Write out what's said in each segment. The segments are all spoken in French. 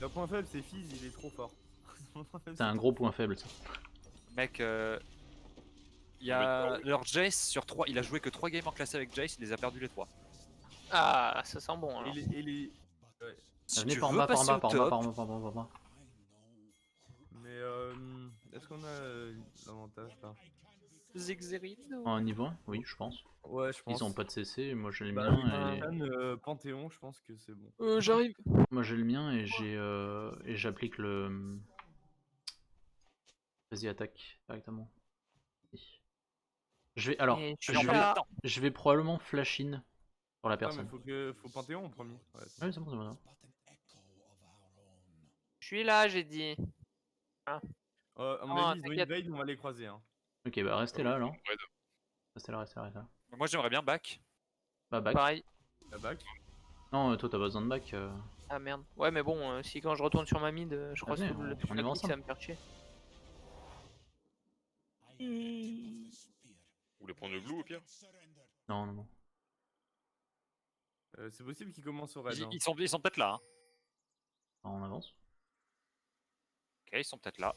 Leur point faible, c'est Fizz, il est trop fort. Son point faible, C'est un gros point faible ça. Mec, il y a leur Jace sur 3, il a joué que 3 games en classé avec Jace, il les a perdus les 3. Ah, ça sent bon alors. Et les... Ouais. Si Venez tu par en veux bas, par en passer bas, au par en bas, top, par en bas, par en bas, par en bas. Mais est-ce qu'on a l'avantage là? Zigzerino. En niveau 1, oui, je pense. Ouais, je pense. Ils ont pas de CC, moi j'ai le Bah, mien et... Panthéon, je pense que c'est bon. J'arrive. Moi j'ai le mien et j'applique le... Vas-y, attaque directement. Je vais... Alors, Et je suis en plein dedans. je vais probablement flash in sur la Ah, mais personne. faut Panthéon en premier. Ouais, Ouais, c'est bon, c'est bon. Je suis là, j'ai dit. à mon Oh, avis, ils ont t'inquiète. invade, on va les croiser. Hein. Ok, bah restez là alors. Ouais, Restez là, restez là, restez là. Moi j'aimerais bien back. Bah, back. Pareil. La back. Non, toi t'as pas besoin de back. Ah merde. Ouais, mais bon, si quand je retourne sur ma mid, je crois Venez, que le on y va clic, ensemble. ça va me faire chier. Ou les prendre le blue au pire. Non, non, non. C'est possible qu'ils commencent au raid. Hein. Ils sont peut-être là. Hein. Alors, on avance. Ok, ils sont peut-être là.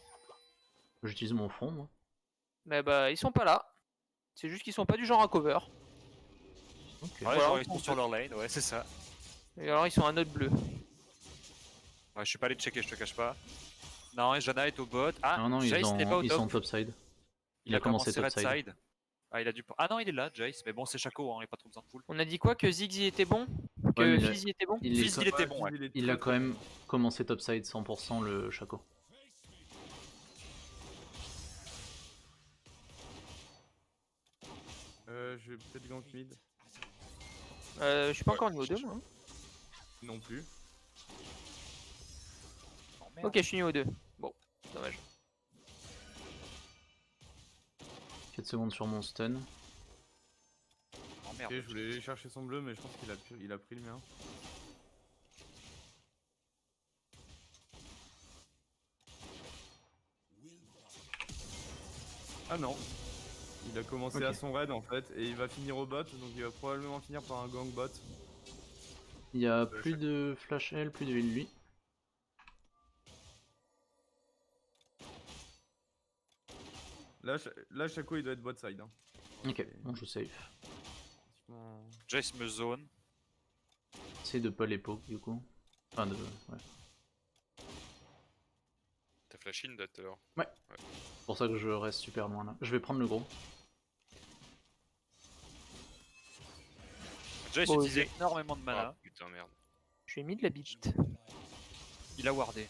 J'utilise mon front, moi. Mais bah, ils sont pas là. C'est juste qu'ils sont pas du genre à cover. Ok. Ouais, Voilà, genre ils sont sur leur lane, ouais, c'est ça. Et alors, ils sont à notre bleu. Ouais, je suis pas allé checker, je te cache pas. Non, et Janna est au bot. Ah, Non, non, Jace n'est pas au ils top. sont topside. Il a commencé top red side. side. Ah, il a dû... Ah non, il est là, Jace. Mais bon, c'est Shaco, hein, il n'y a pas trop besoin de pull. On a dit quoi? Que Ziggy était bon? Ouais, Que mais Fizzy était bon? il, est Fizz, co- il était bon, ouais. il a quand même commencé topside 100% le Chaco. Je vais peut-être gank mid. Je suis pas encore niveau 2 moi. Hein. Non plus. Oh, merde. Ok, je suis niveau 2. Bon, dommage. 4 secondes sur mon stun. Oh, merde. Ok, je voulais aller chercher son bleu, mais je pense qu'il a pris le mien. Ah non. Il a commencé Ok. à son raid en fait, et il va finir au bot, donc il va probablement finir par un gang bot. Il y a plus de flash L, plus de heal lui. Là, Shaco il doit être bot side. Hein. Ok, bon, je safe. Pratiquement- Jace me zone. Essaye de pas les poke du coup. Enfin, de. Ouais. T'as flash in tout à l'heure. C'est pour ça que je reste super loin là. Je vais prendre le gros. Jace Bon, utilisait énormément de mana. Ah putain, merde. Je suis mis de la bite. Il a wardé.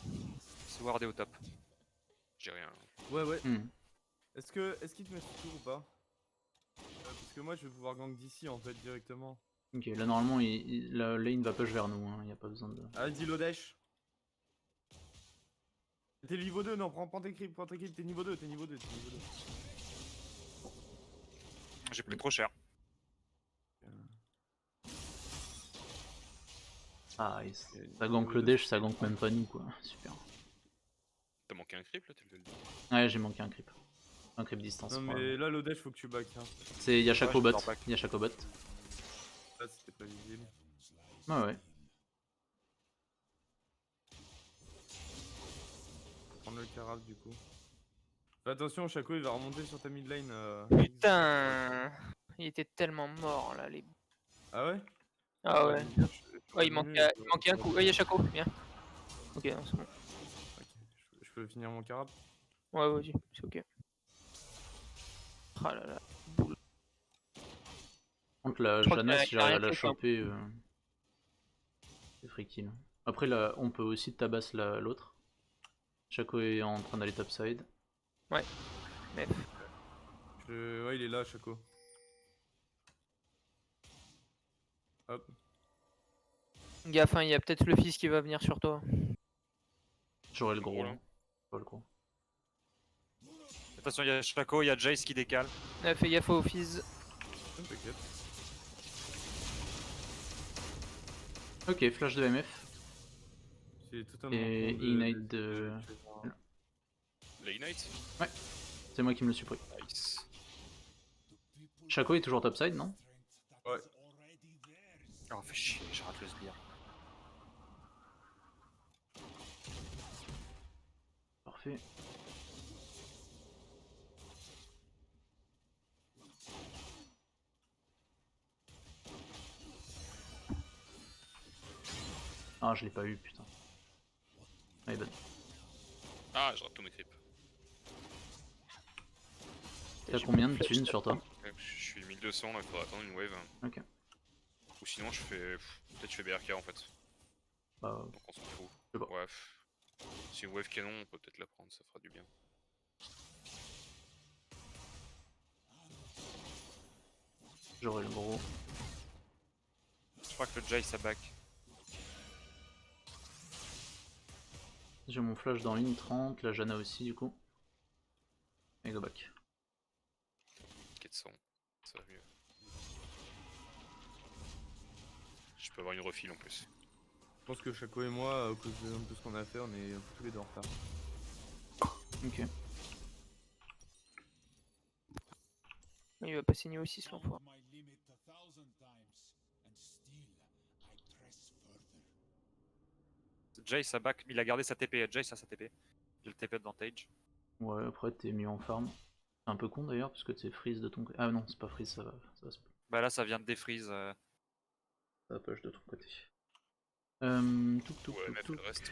C'est wardé au top. J'ai rien. Ouais, ouais. Hmm. Est-ce qu'il te met sur tour ou pas? Parce que moi je vais pouvoir gank d'ici en fait directement. Ok, là normalement la lane va push vers nous, hein. Y a pas besoin de. Ah, dis Lodesh. T'es niveau 2, non, prends tes creeps, t'es niveau 2, t'es niveau 2, t'es niveau 2. J'ai pris trop cher. Ah, ça gank le dash, ça gank même pas nous quoi. Super. T'as manqué un creep là, t'es le... Ouais, j'ai manqué un creep. Un creep distance. Non, mais probablement. là, Lodesh, faut que tu back. Hein. Y'a Chaco Ouais, bot. je vais Y'a Chaco bot. Là, c'était pas visible. Ouais, ouais. Prendre le carab du coup. Fais attention, Shaco il va remonter sur ta mid lane. Putain, il était tellement mort là. Les... Ah ouais? Ah ouais. Je Ouais, il manquait un coup. Ouais, il y a Chaco, viens. Ok, non, c'est bon. Ok, je peux finir mon carab. Ouais, vas-y, c'est ok. Ah là là, boule. Par contre, la Je crois Janna, qu'il si y a j'arrive à rien la fait, quoi. choper, c'est free kill. Après, là, on peut aussi tabasser l'autre. Chaco est en train d'aller topside. Ouais, mais Ouais, il est là, Shaco. Hop. gaffe, hein, il y a peut-être le fils qui va venir sur toi. J'aurai le gros. Gros, là. Hein. J'aurai le gros. Attention, il y a Shaco, il y a Jace qui décale. Fais gaffe au fils. T'inquiète. Ok, flash de MF. C'est totalement Et con Ignite de. La Ignite. C'est moi qui me le suis pris. Nice. Chaco est toujours topside, non? Ouais. Oh, fais chier, je rate le sbire. fait. Ah, je l'ai pas eu, putain. Ah, il est bonne. Ah, je rate tous mes creeps. T'as combien de thunes sur toi? Je suis 1200 là, il faudra attendre une wave. Ok. Ou sinon je fais. Peut-être je fais BRK en fait. Bah, Donc on s'en fout. je sais pas. Ouais. Si une wave canon, on peut peut-être la prendre, ça fera du bien. j'aurai le gros. Je crois que le Jay ça back. J'ai mon flash dans ligne 30, la Jana aussi du coup. Et go back. Quête 100, ça va mieux. Je peux avoir une refill en plus. Je pense que Chaco et moi, à cause de un peu ce qu'on a fait, on est tous les deux en retard. Ok. Il va pas signer aussi ce l'enfoiré. Jay ça back, il a gardé sa TP, Jay ça sa TP. J'ai le TP advantage. Ouais, après t'es mieux en farm. C'est un peu con d'ailleurs parce que c'est freeze de ton côté. Ah non, c'est pas freeze, ça va, Bah là ça vient de défreeze. ça va push de ton côté. Touk Ouais, MF le reste.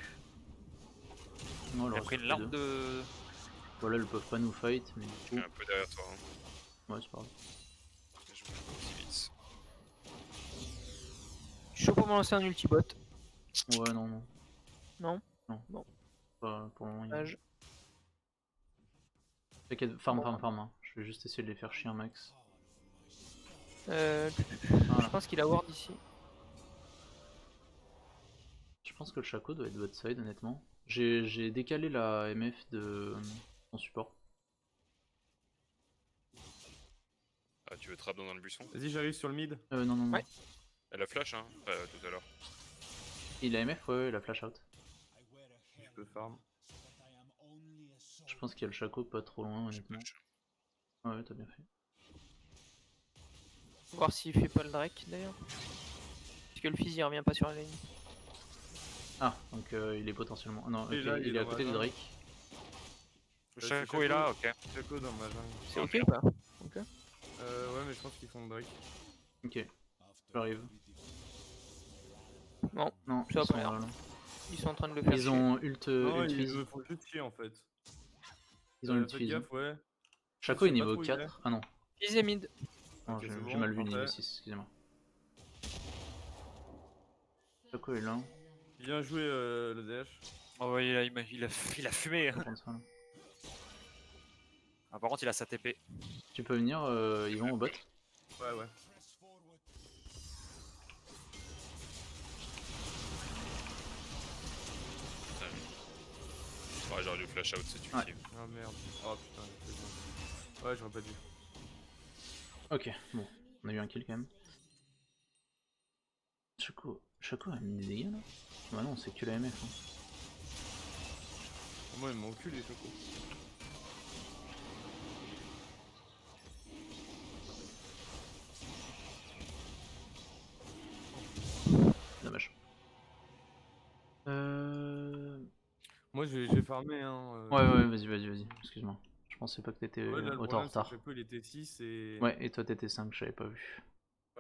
Non, Il a alors, pris une larme de. Voilà, ils peuvent pas nous fight, mais du Je suis coup. un peu derrière toi. Hein. Ouais, c'est pas grave. Mais je bouge pas aussi vite. Chaud pour me lancer un ultibot. Ouais, non, non. Non? Non. Bon. Pas pour le moment. Dommage. T'inquiète, farm. Hein. Je vais juste essayer de les faire chier un max. Je Voilà. pense qu'il a ward ici. Je pense que le Chaco doit être votre side, honnêtement. J'ai décalé la MF de son support. Ah, tu veux trap dans le buisson? Vas-y, j'arrive sur le mid. Non. Ouais. Elle a flash, hein, tout à l'heure. Il a MF, ouais, il a flash out. Je peux farm. Je pense qu'il y a le Chaco pas trop loin, Je honnêtement. push. Ouais, t'as bien fait. Voir s'il fait pas le Drake d'ailleurs. Parce que le fizz il revient pas sur la ligne. Ah, donc il est potentiellement. Non, ok, Et là, il est à dans côté ma du jungle. Drake. Le c'est Shaco est là, ok. Chaco dans ma jungle. C'est Oh, ok merde. ou pas? Ok. Ouais, mais je pense qu'ils font le break. Ok, j'arrive. Non, Non, Ça va ils pas sont l'air. là. Ils sont en train de le faire Ils chier. ont ult Non, ult ils fizz. font juste chier en fait. Ils ont ult Faites fizz. gaffe, ouais. Chaco Je est sais pas niveau trop où il est. 4. Ah non, Fizz et mid. non, Ok, j'ai c'est j'ai bon, mal vu niveau parfait. 6, excusez-moi. Chaco est là. Bien joué le DH. Oh ouais, il a fumé. Je vais prendre ça, là. Ah, par contre il a sa TP. Tu peux venir, ils vont au bot. Ouais. Ouais, j'aurais dû flash out cette Ouais. ultime. Ah merde. Oh putain, c'est bon. Ouais, j'aurais pas dû. Ok, bon, on a eu un kill quand même. Chaco a mis des dégâts là? Bah non, c'est que la MF. Hein. Moi, ils m'ont cul les Chaco. Dommage. Moi, j'ai farmé, hein. Ouais, vas-y. Excuse-moi. Je pensais pas que t'étais Ouais, là, le autant en problème, c'est que retard. Chaco, il était 6 et. Ouais, et toi t'étais 5, j'avais pas vu.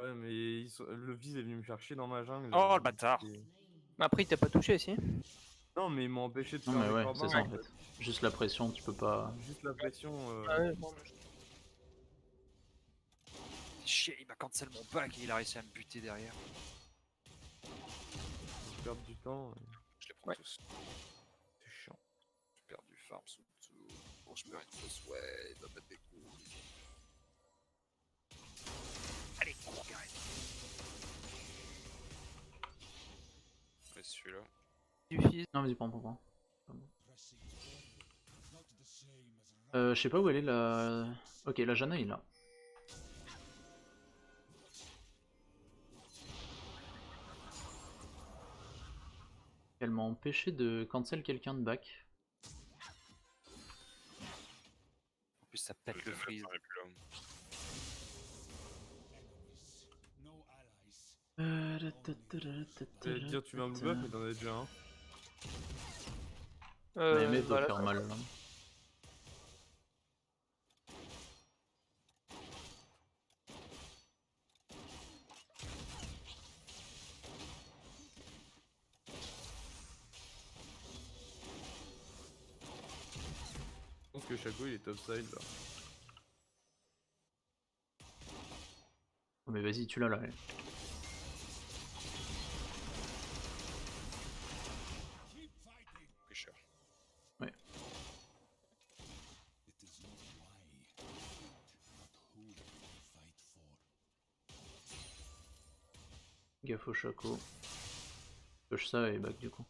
Ouais, mais le Viz est venu me faire chier dans ma jungle. Oh, le bâtard. et- Après il t'a pas touché si. Non, mais ils m'ont empêché de Non faire mais mes ouais, corbins. c'est ça en fait. Juste la pression, tu peux pas... Juste la pression. Ah ouais, bon. Chier, il m'a cancel mon back et il a réussi à me buter derrière. Perdre du temps. Je les prends Ouais. tous. C'est chiant. Je perds du farm sous tout. Bon, je perds une fausse, ouais, il doit mettre des coups. Allez, arrête. Ouais, celui-là. Du fizz. Non vas-y, prends. Je sais pas où elle est la... Ok, la Jana est là. Elle m'a empêché de cancel quelqu'un de back. En plus ça pète le freeze. est plus là. J'allais te dire, tu veux un blue buff, mais t'en as déjà un. Mais MF doit voilà, faire mal là. Je pense que Shaco il est topside là. Oh, mais vas-y, tu l'as là. Allez. Pusher. Ouais. Gaffe au Shaco. Push ça et back du coup.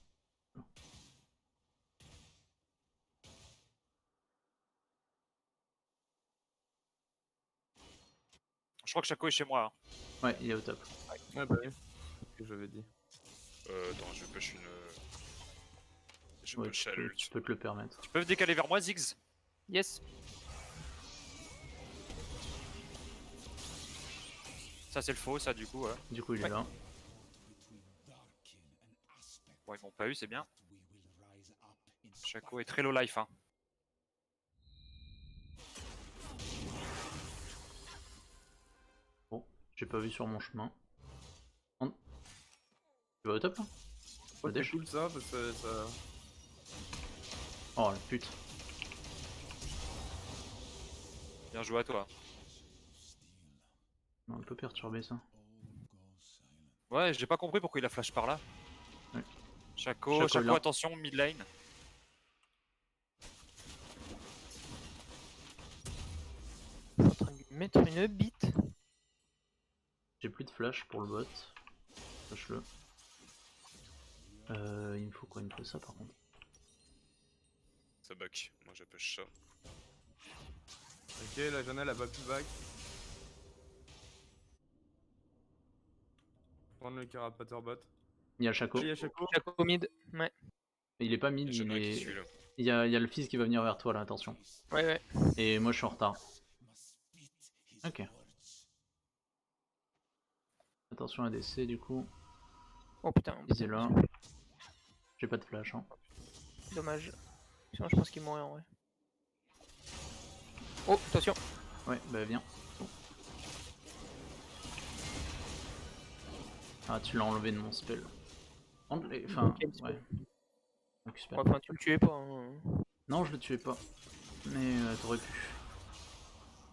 Je crois que Shaco est chez moi. Hein. Ouais, il est au top. Ouais, bah oui. C'est ce que j'avais dit. Attends, je push une. Je Ouais, push à l'ult. tu peux te le permettre. Tu peux décaler vers moi, Ziggs? Yes. Ça, c'est le faux, ça, du coup. Ouais. Du coup, il est Ouais. là. Bon, ils m'ont pas eu, c'est bien. Shaco est très low life. Hein. Bon, j'ai pas vu sur mon chemin. Tu vas au top là? Ouais, Dash. c'est cool ça, parce que ça. Oh la pute. Bien joué à toi. On a un peu perturbé ça. Ouais, j'ai pas compris pourquoi il a flash par là. Ouais. Shaco, Shaco, là. attention, mid lane. Je suis en train de lui mettre une bite. J'ai plus de flash pour le bot. Flash-le. Il me faut quoi? Il me faut ça par contre. Ça back. Moi, je push ça. Ok, la Jana elle a pas plus back. Prendre le carapateur bot. Il y a Shaco. Il y a Shaco. Shaco mid. Ouais, Il est pas mid, Et j'en il ai un qui est. suit là. Il y a le fils qui va venir vers toi là, attention. ouais. Et moi je suis en retard. Ok. Attention à DC du coup. Oh putain, Il est là. J'ai pas de flash. Hein. dommage. Sinon, je pense qu'il mourrait en vrai. Oh, attention. Ouais, bah viens. Ah, tu l'as enlevé de mon spell. Enfin, Quel spell? ouais. Donc, spell. Ouais, enfin, tu le tuais pas. Hein. Non, je le tuais pas. Mais t'aurais pu.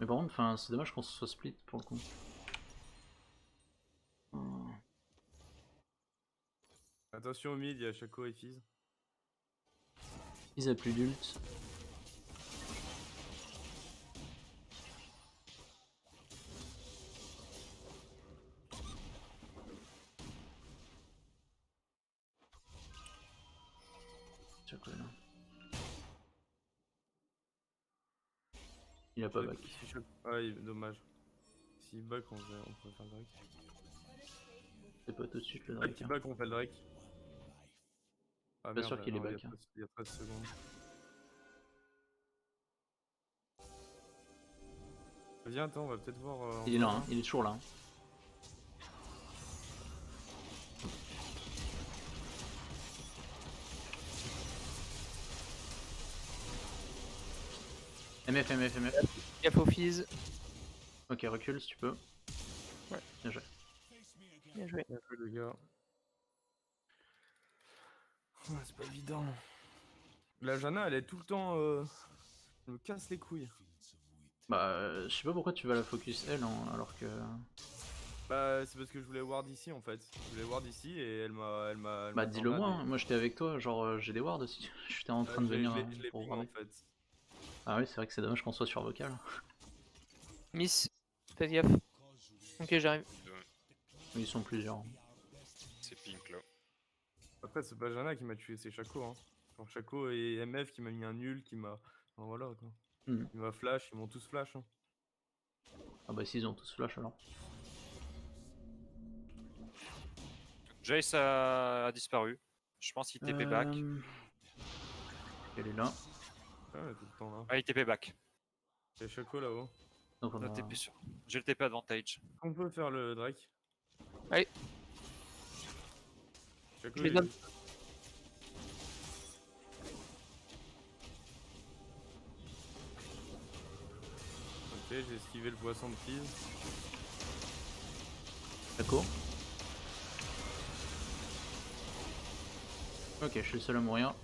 Mais par contre, enfin, c'est dommage qu'on se soit split pour le coup. Oh. Attention au mid, il y a Shaco et Fizz. Ils a plus d'ult. Tiens, quoi, là. Il a pas back. Si Shaco- Ah, dommage. S'il back, on peut faire le Drake. C'est pas tout de suite le Ah, Drake. qui Hein. back, on fait le Drake. Ah, Pas sûr qu'il est non, back, Il y a 13 secondes. Viens, attends, on va peut-être voir. Il est là, hein. Il est toujours là. Hein. MF. Gaffe au fizz. Ok, recule si tu peux. Ouais. Bien joué. Bien joué. Bien joué, les gars. Ouais, c'est pas évident. La Jana, elle est tout le temps. Elle me casse les couilles. Bah, je sais pas pourquoi tu vas la focus elle hein, alors que. Bah, c'est parce que je voulais ward ici en fait. Je voulais ward ici et elle m'a. Bah, dis-le moi, hein. Moi j'étais avec toi, genre j'ai des wards aussi. J'étais en train de venir Je l'ai pour ping warder. en fait. Ah oui, c'est vrai que c'est dommage qu'on soit sur vocal. Miss, fais gaffe. Ok, j'arrive. Mais ils sont plusieurs. C'est pink là. Après, c'est pas Jana qui m'a tué, c'est Shaco. Hein. Genre Shaco et MF qui m'a mis un nul, qui m'a. Enfin, voilà quoi. Mhm. Il m'a flash, ils m'ont tous flash. Hein. Ah bah si, ils ont tous flash alors. Jace a disparu. Je pense qu'il TP back. Elle est là. Ah, elle est tout le temps là. Ah, il TP back. Il y a Shaco là-haut. Donc on On a a... TP sur. J'ai le TP advantage. On peut faire le Drake. Allez. Shaco, Je les il est donne. juste- j'ai esquivé le poisson de Fizz. Shaco. Ok, je suis le seul à mourir.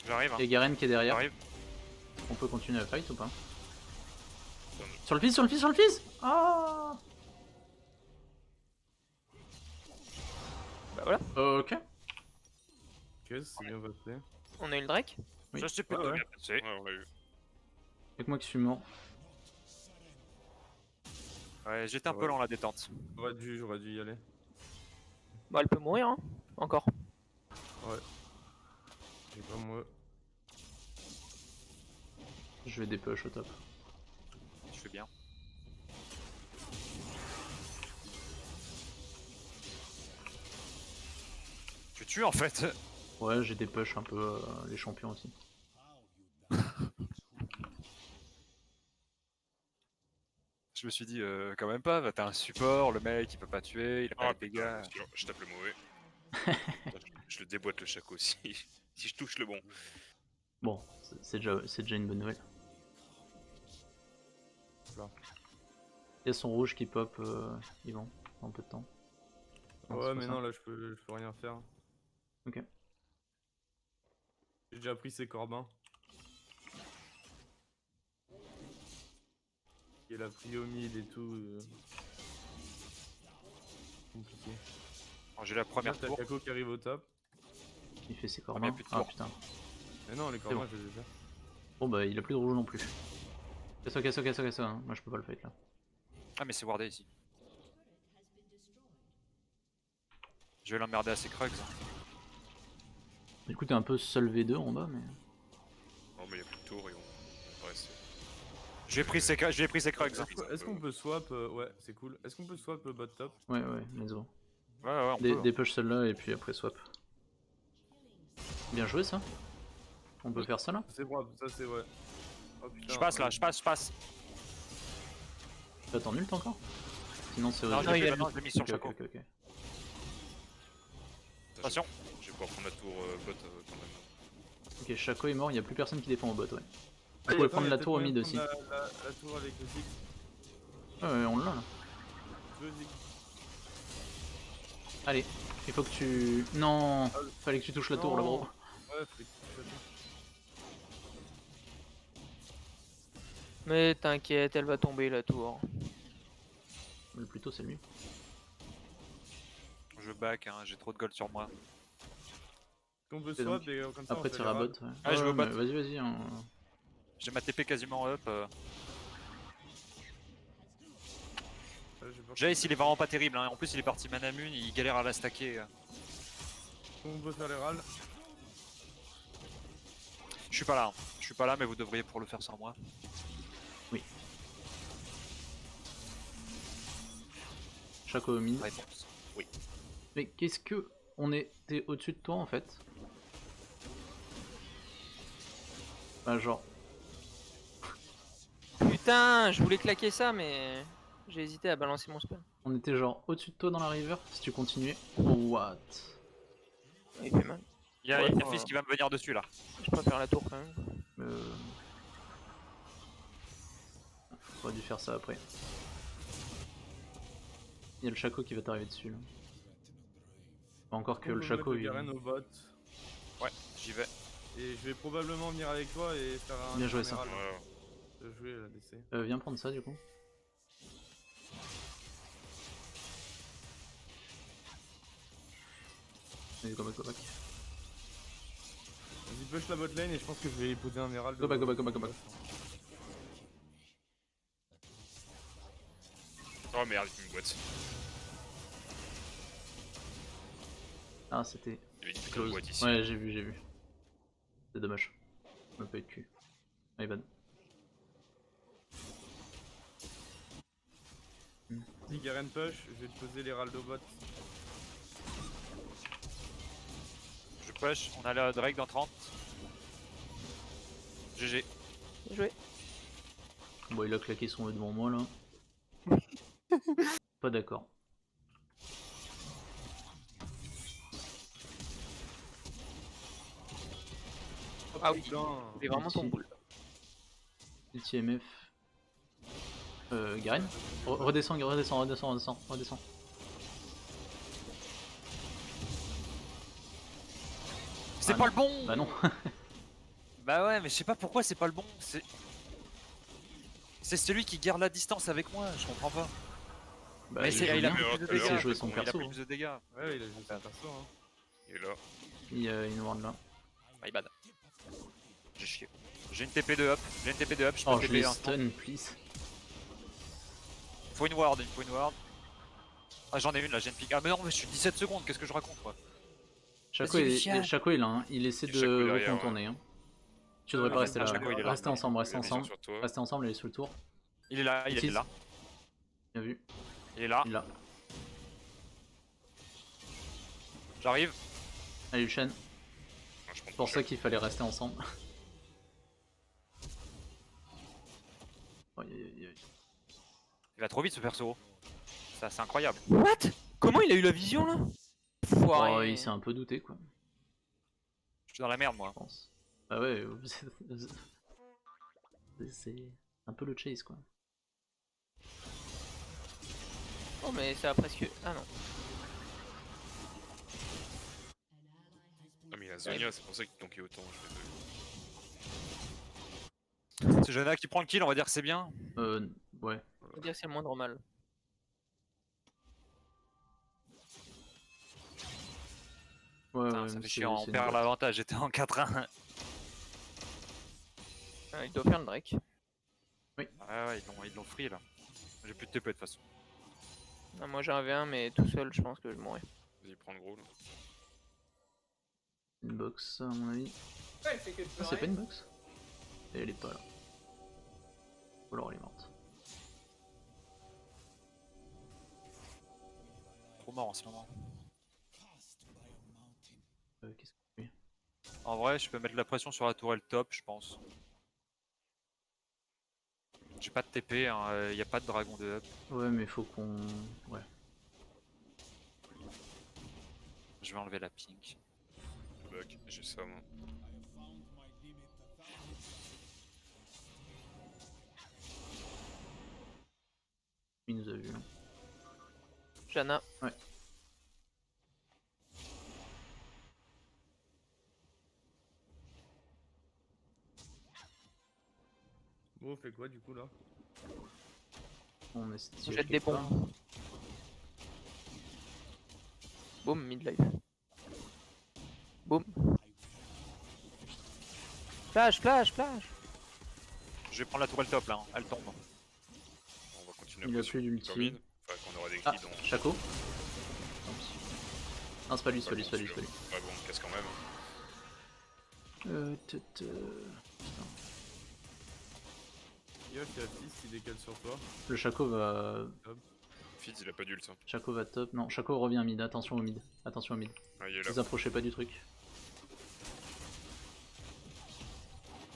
J'arrive. Hein. Et Garen qui est derrière. J'arrive. On peut continuer la fight ou pas? Attends, Sur le fils, sur le fils, sur le fils! Ah! Bah voilà, Ok. Ok, c'est bien passé. on a eu le Drake. Oui. Ça s'est plutôt Ouais, ouais. bien passé. Ouais, on l'a eu. Avec moi qui suis mort. Ouais, j'étais un peu Ouais. lent la détente. J'aurais dû y aller. Bah elle peut mourir, hein. Encore. Ouais. J'ai pas moi. Je vais dépush au top. Je fais bien. Tu tues en fait. Ouais, j'ai dépush un peu les champions aussi. Je me suis dit quand même pas, bah, t'as un support, le mec il peut pas tuer, il a pas Ah les dégâts. putain, excuse-moi, je tape le mauvais. Putain, je le déboîte le Shaco aussi. Si je touche le bon. Bon, c'est déjà une bonne nouvelle. Là. Il y a son rouge qui pop, Yvan, en peu de temps. Non, c'est Ouais, pas mais ça. non, là, je peux rien faire. Ok. J'ai déjà pris ses corbins. Il a pris au mid et tout. Compliqué. Alors, j'ai la première Là, t'as tour. Kako qui arrive au top. Il fait ses mais corbins. plus de Ah tour. putain. Mais non, les corbins, bon. je les ai déjà. Bon bah il a plus de rouge non plus. Casse-toi, hein. Moi je peux pas le fight là. Ah mais c'est wardé ici. Je vais l'emmerder à ses Krugs. Du coup t'es un peu seul V2 en bas mais... Non, mais il y a plus de tour et on va rester. J'ai pris ses Krugs. Hein. Est-ce qu'on peut swap ouais, c'est cool. Est-ce qu'on peut swap bot top? Ouais, let's go. Ouais, on peut. Dépush celle-là et puis après swap. Bien joué ça. On peut faire ça là. C'est propre, ça c'est ouais. Oh, putain, Je passe là, je passe. Attends, nul encore. Sinon c'est... Non, non, je il y a l'ai mis sur le Shaco. ok. Attends, Attention. Je vais pouvoir prendre la tour bot quand même. Ok, Shaco est mort, il n'y a plus personne qui défend au bot, ouais. Ah, Vous pouvez attends, prendre y a la peut-être tour au moyen mid de aussi. prendre la tour avec le Ziggs. Ouais, on l'a là. Tu veux, Ziggs? Allez, il faut que tu... Non, fallait que tu touches la tour là, Non. bro. Ouais, faut que tu touches la tour. Mais t'inquiète, elle va tomber la tour. Le plus tôt c'est lui. Je back, hein, j'ai trop de gold sur moi. On peut Et swap donc, et comme ça Après on fait tirer à les bot. ralls. Ouais. Allez, je vais au mais bot. Vas-y, hein. J'ai ma TP quasiment up. Ouais, j'ai peur. Jace il est vraiment pas terrible, hein. En plus il est parti Manamune, il galère à la stacker. On peut faire les ralls. Je suis pas là, hein. Je suis pas là mais vous devriez pouvoir le faire sans moi. Shaco au mid. Réponse. Mais qu'est-ce que... On était au-dessus de toi en fait. Bah genre... Putain, je voulais claquer ça, mais j'ai hésité à balancer mon spell. On était genre au-dessus de toi dans la river si tu continuais. What? Il fait mal. Il y a, Ouais, il y a enfin, Fizz qui va me venir dessus là. Je préfère la tour quand même. J'aurais dû faire ça après. Il y a le Shaco qui va t'arriver dessus là. Pas encore que On le peut mettre Shaco le il... Garen au bot. Ouais, j'y vais. Et je vais probablement venir avec toi et faire un. Bien joué, un ça. rall. Ouais, Je vais jouer la DC. Viens prendre ça du coup. Allez, go back. Vas-y, push la bot lane et je pense que je vais poser un Herald. Go back. oh merde, il me boîte. Ah c'était... Il y avait une putain de close. boîte ici. Ouais j'ai vu. C'est dommage. On a pas eu de cul. Allez ban. Si Garen push, je vais te poser l'Herald au bot. Je push, on a le Drake dans 30. GG. Bien joué. Bon il a claqué son E devant moi là. Pas d'accord. Ah oui, Putain. c'est vraiment ton boule. Ulti MF. Garen. Redescends. C'est Ah pas non. le bon. Bah non. Bah ouais, mais je sais pas pourquoi c'est pas le bon. C'est celui qui garde la distance avec moi, je comprends pas. Bah, Mais il c'est- joue il a bien. pris plus de Il sait dégâts. jouer son Il a perso. pris plus de dégâts. Ouais, il a joué son perso. Hein. Et là, Il nous ward là. My bad. J'ai chié. J'ai une TP de up, je peux Oh, je TP les l'instant. stun, please. Faut une ward, il me faut une ward. Ah j'en ai une là, j'ai une pique. Ah mais non, mais je suis 17 secondes, qu'est-ce que je raconte quoi? Chaco, Vas-y, Lucian. Chaco il a un. Il essaie Et Chaco de vous derrière, contourner. Hein. Tu devrais Ah, pas rester là. Chaco, il est là. Restez ensemble, il a vision sur toi. Restez ensemble, allez sous le tour. Il est là, il est Utilise. là. Bien vu. Il est là, Il l'a. j'arrive. Allez, Lucian. Ah, je prends C'est pour ça qu'il fallait rester ensemble. Aïe, aïe, aïe. Il va trop vite ce perso. Ça c'est incroyable. What? Comment il a eu la vision là? Oh, Foiré. il s'est un peu douté quoi, Je suis dans la merde moi. je pense. Ah ouais, c'est un peu le chase quoi. Oh mais ça a presque... Ah non. Ah, mais il a Zonia, c'est pour ça qu'il tankait autant. Je vais C'est Jana qui prend le kill, on va dire que c'est bien. Ouais. On va dire que c'est le moindre mal. Ouais, Putain, ouais, ça mais fait c'est- chiant, on c'est perd une- l'avantage, j'étais en 4-1. Ah, il doit faire le Drake. Ouais, ils l'ont free là. J'ai plus de TP de toute façon. Ah, moi j'ai un V1 mais tout seul je pense que je mourrais. Vas-y, prends le gros là. Une box à mon avis. Ouais, c'est que Ah, c'est pas une box? Et elle est pas là. Ou alors elle est morte. Trop mort en ce moment. Qu'est-ce que En vrai, je peux mettre de la pression sur la tourelle top, je pense. J'ai pas de TP, hein, y a pas de dragon de up. Ouais, mais faut qu'on. Ouais. Je vais enlever la pink. Bug, j'ai ça moi. Il nous a vu. Hein. Jana. Ouais. Bon, on fait quoi du coup là? On essaie de On tirer jette des quelque part. bombes. Boom, mid-life. Boom. Flash, flash, flash. Je vais prendre la tourelle top là, hein, elle tombe. On va continuer Il à a pousser plus sur d'ulti. mid. Enfin, qu'on aura des Ah, kills dans. Chaco. Non, c'est pas lui, c'est pas lui, c'est pas lui, c'est pas lui. Ouais, bon, on me casse quand même. Yoff, il y a Fizz qui décale sur toi. Le Chaco va. Fizz, il a pas d'ult. Hein. Chaco va top. Non, Chaco revient mid. Attention au mid. Attention au mid. Ah, il est Ne là. vous approchez pas du truc.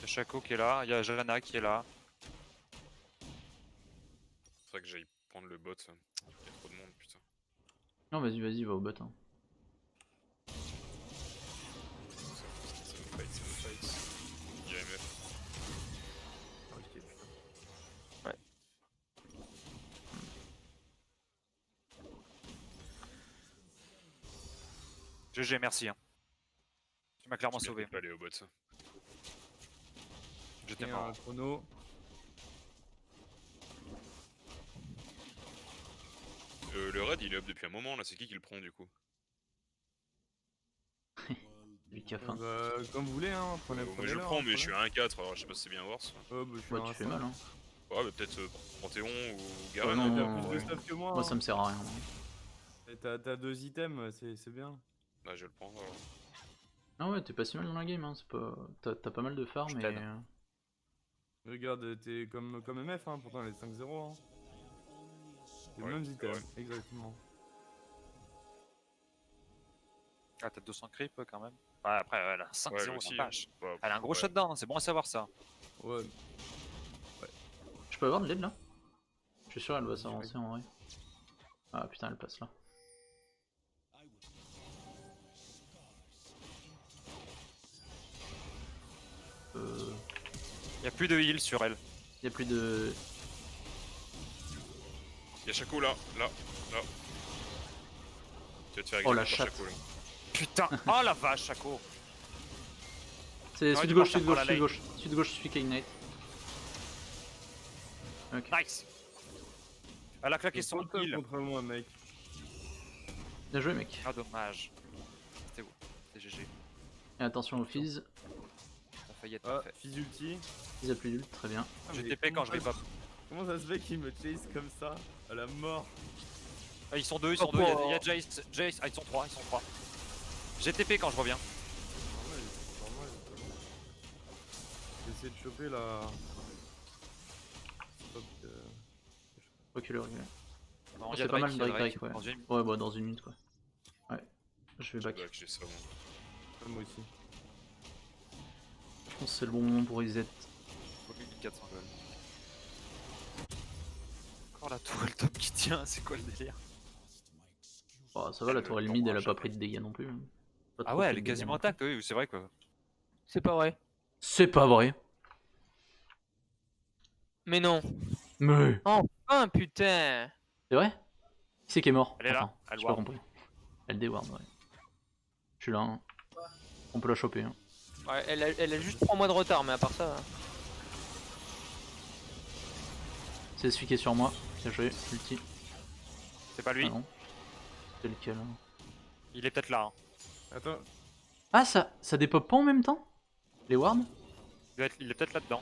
Y'a Chaco qui est là, y'a Jana qui est là. Faudrait que j'aille prendre le bot. Ça. Il y a trop de monde, putain. Non, vas-y, vas-y, va au bot. Hein. Ça me fight. Il y a MF. Ok, putain. GG, merci. Hein. Tu m'as clairement Je sauvé. vais pas aller au bot. Ça. J'étais Et mort. un chrono. Le raid, il est up depuis un moment là. C'est qui le prend du coup? Lui qui a faim. Bah, comme vous voulez, hein. Prenez, Moi prenez je le prends, mais je suis à 1-4. Alors je sais pas si c'est bien worse. Oh, bah, je suis Ouais, à tu un fais cinq. mal, hein. Ouais, mais peut-être Panthéon ou Oh, Garen. non, T'as non, plus de ouais. stuff que moi. Moi, ça me sert à rien. Et T'as 2 items, c'est bien. Bah, je vais le prendre. Alors. Ah ouais, t'es pas si mal dans la game. Hein. Pas... T'as pas mal de farm, Je mais. t'aide. Regarde, t'es comme MF, hein. Pourtant, elle est 5-0. Hein. C'est Ouais, les mêmes c'est items, vrai. exactement. Ah, t'as 200 creep quand même. Ouais, après, elle a 5-0 Ouais, sans aussi. vache. Bah, Elle a un gros ouais. shutdown, hein, c'est bon à savoir ça. Ouais, Je peux avoir de l'aide là? Je suis sûr elle va s'avancer en vrai. Ah putain, elle passe là. Y'a plus de heal sur elle. Y'a plus de. Y'a Shaco là. Tu vas te faire Oh, la exécuter par chatte. Shaco là. Putain. Oh la vache, Shaco. C'est J'aurais sud dû gauche, partir sud par gauche, la sud lane. gauche. Sud gauche, je suis K-Ignite. Ok. Nice. Elle a claqué son Fantôme heal. contre moi, mec. Bien joué, mec. Ah, dommage. C'était beau. C'était GG. Et attention au Fizz. Ça a failli être Ah, parfait. fils ulti. Fizz a plus d'ult, très bien. Ah, J'ai mais TP quand je l'ai comment pas. Comment ça se fait qu'il me chase comme ça à la mort? Ah, ils sont deux, ils sont Oh, deux. oh. Il y a Jace. Jace. Ah, ils sont trois. J'ai TP quand je reviens. Normal. J'ai essayé de choper la... Hop, Recule, recule. Non, Oh, il y a c'est pas mal, il y a Drake, ouais. Dans une- Ouais, bah dans une minute quoi. Ouais. Je vais J'ai back. back, j'ai ça moi. moi aussi. Je pense que c'est le bon moment pour reset. Faut 1400 gold. Encore la tourelle top qui tient, c'est quoi le délire? Oh, ça va, la tourelle mid, elle a pas pris de dégâts non plus. Pas Ah trop ouais, pris elle de est dégâts quasiment non plus. intacte, oui, c'est vrai quoi. C'est pas vrai. C'est pas vrai. Mais non. Mais. Ah putain. C'est vrai? Qui c'est qui est mort? Elle est là, Attends, elle j'ai pas ward. compris. Elle déward, ouais. Je suis là, hein. On peut la choper. Hein. Ouais, elle a juste 3 mois de retard, mais à part ça. C'est celui qui est sur moi. Bien joué, ulti. C'est pas lui, Ah non. C'est lequel? Hein. il est peut-être là. Hein. Attends, Ah, ça dépop pas en même temps? Les wards? Il est peut-être là-dedans.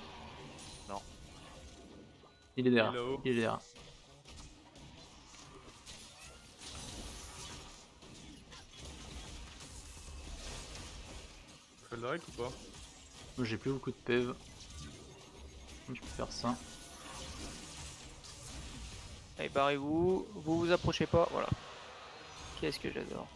Il est derrière. Il est là-haut. Il est derrière. je fais le Drake ou pas? Moi, j'ai plus beaucoup de PV. Je peux faire ça. Allez, barrez-vous. Vous vous approchez pas. Voilà. Qu'est-ce que j'adore.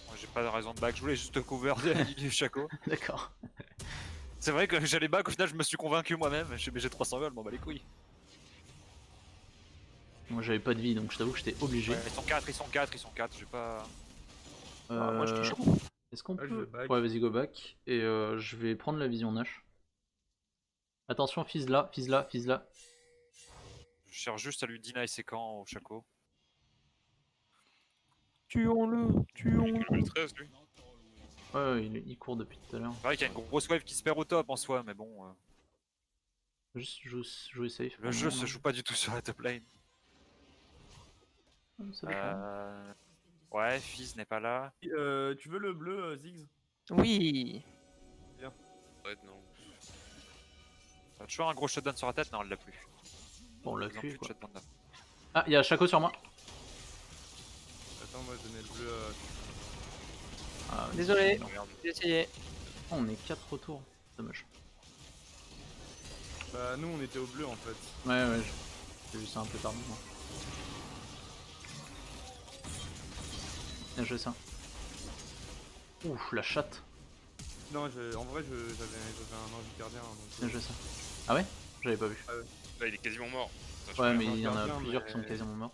Moi, j'ai pas de raison de back, je voulais juste cover du Shaco. D'accord. C'est vrai que j'allais back, au final je me suis convaincu moi-même, mais j'ai 300 gold, bon bah les couilles. Moi, j'avais pas de vie, donc je t'avoue que j'étais obligé. Ouais, ils sont 4, j'ai pas... Ah, moi je Euh, suis chaud. Est-ce qu'on Ah, je peut... vais back. Ouais, vas-y, go back. Et je vais prendre la vision Nash. Attention, Fizz là, Fizz là, Fizz là. Je cherche juste à lui deny ses camps au Shaco. Tuons-le. Il Tuons-le. est level 13 lui. Ouais, il court depuis tout à l'heure. C'est vrai qu'il y a une grosse wave qui se perd au top en soi, mais bon... Juste jouer safe. Le jeu se joue pas du tout sur la top lane. Ça dépend. Ouais, Fizz n'est pas là. Tu veux le bleu, Ziggs? Oui. Red non. Ça a toujours un gros shutdown sur la tête, non elle l'a plus. Bon, on l'a Ils ont cul plus de quoi. shutdown là. Ah, il y a Shaco sur moi. Attends, moi je donnais le bleu Ah, Désolé. non. Merde. J'ai essayé. Oh, on est 4 retours. Dommage. Bah, nous on était au bleu en fait. Ouais, j'ai vu ça un peu tardivement. Bien joué ça. Ouf, la chatte. Non, en vrai, j'avais un ange gardien. Donc, Bien joué ça. Ah ouais? J'avais pas vu. Là il est quasiment mort. Putain, je Ouais, peux mais rien il y en a gardien, plusieurs mais- qui sont quasiment morts.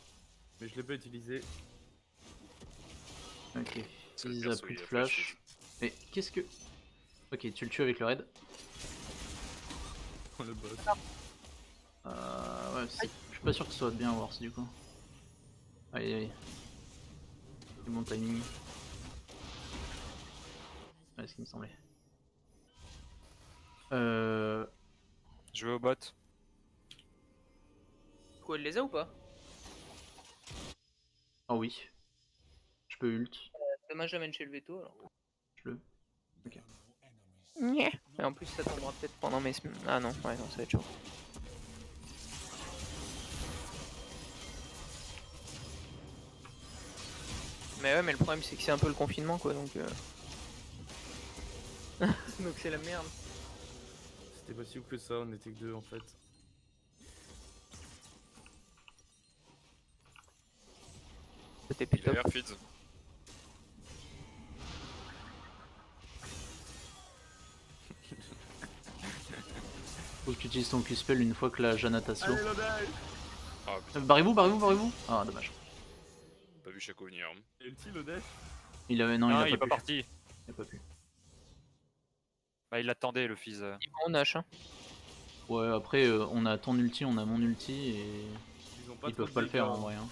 mais je l'ai pas utilisé. Ok. C'est le Fizz a perso, plus il de a flash. Mais qu'est-ce que... Ok, tu le tues avec le raid. Le boss. Ouais, je suis pas sûr que ce soit bien worse du coup. Aïe aïe. C'est bon timing. Ouais, ce qui me semblait. Je vais au bot. Quoi, elle les a ou pas? Oh oui. Je peux ult. Dommage, j'amène chez le veto alors. Je le. Et en plus, ça tombera peut-être pendant mes semaines. Ah non, ouais, non, ça va être chaud. Mais ouais, mais le problème c'est que c'est un peu le confinement quoi donc. Donc c'est la merde. C'était pas si ouf que ça, on était que deux en fait. C'était plus Il a top. l'air Fizz. Faut que tu utilises ton Q-spell une fois que la Janna t'a slow. Allez, Lodai! Ah putain, Barrez-vous. Ah, dommage. pas vu Shaco venir. hein. Et ulti, Lodai? Il avait. Non, Non, il a pas pu. parti. Il a pas pu. Bah, il l'attendait le Fizz. Ils vont au Nash. Hein. Ouais, après, on a ton ulti, on a mon ulti et Ils ont pas ils trop peuvent de pas le faire dégâts, en vrai. Hein.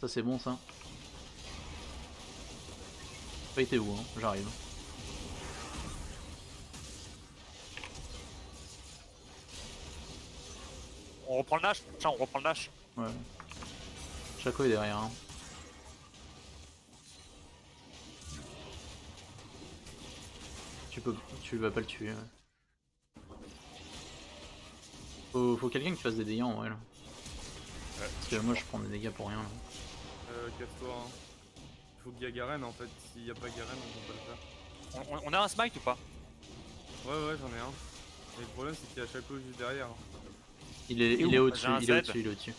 Ça c'est bon ça. Pas été où, hein, j'arrive. On reprend le Nash. Tiens, on reprend le Nash. Ouais. Chaco est derrière. Hein. Tu vas pas le tuer. Ouais. Faut quelqu'un qui fasse des dégâts en vrai là. Parce que moi je prends des dégâts pour rien là. Casse-toi. Hein. Faut qu'il y ait Garen en fait. S'il y a pas Garen, on peut pas le faire. On a un smite ou pas? Ouais, j'en ai un. Et le problème, c'est qu'il y a Chaco juste derrière. Hein. Il est J'ai au-dessus, un il est Z. au-dessus, il est au-dessus.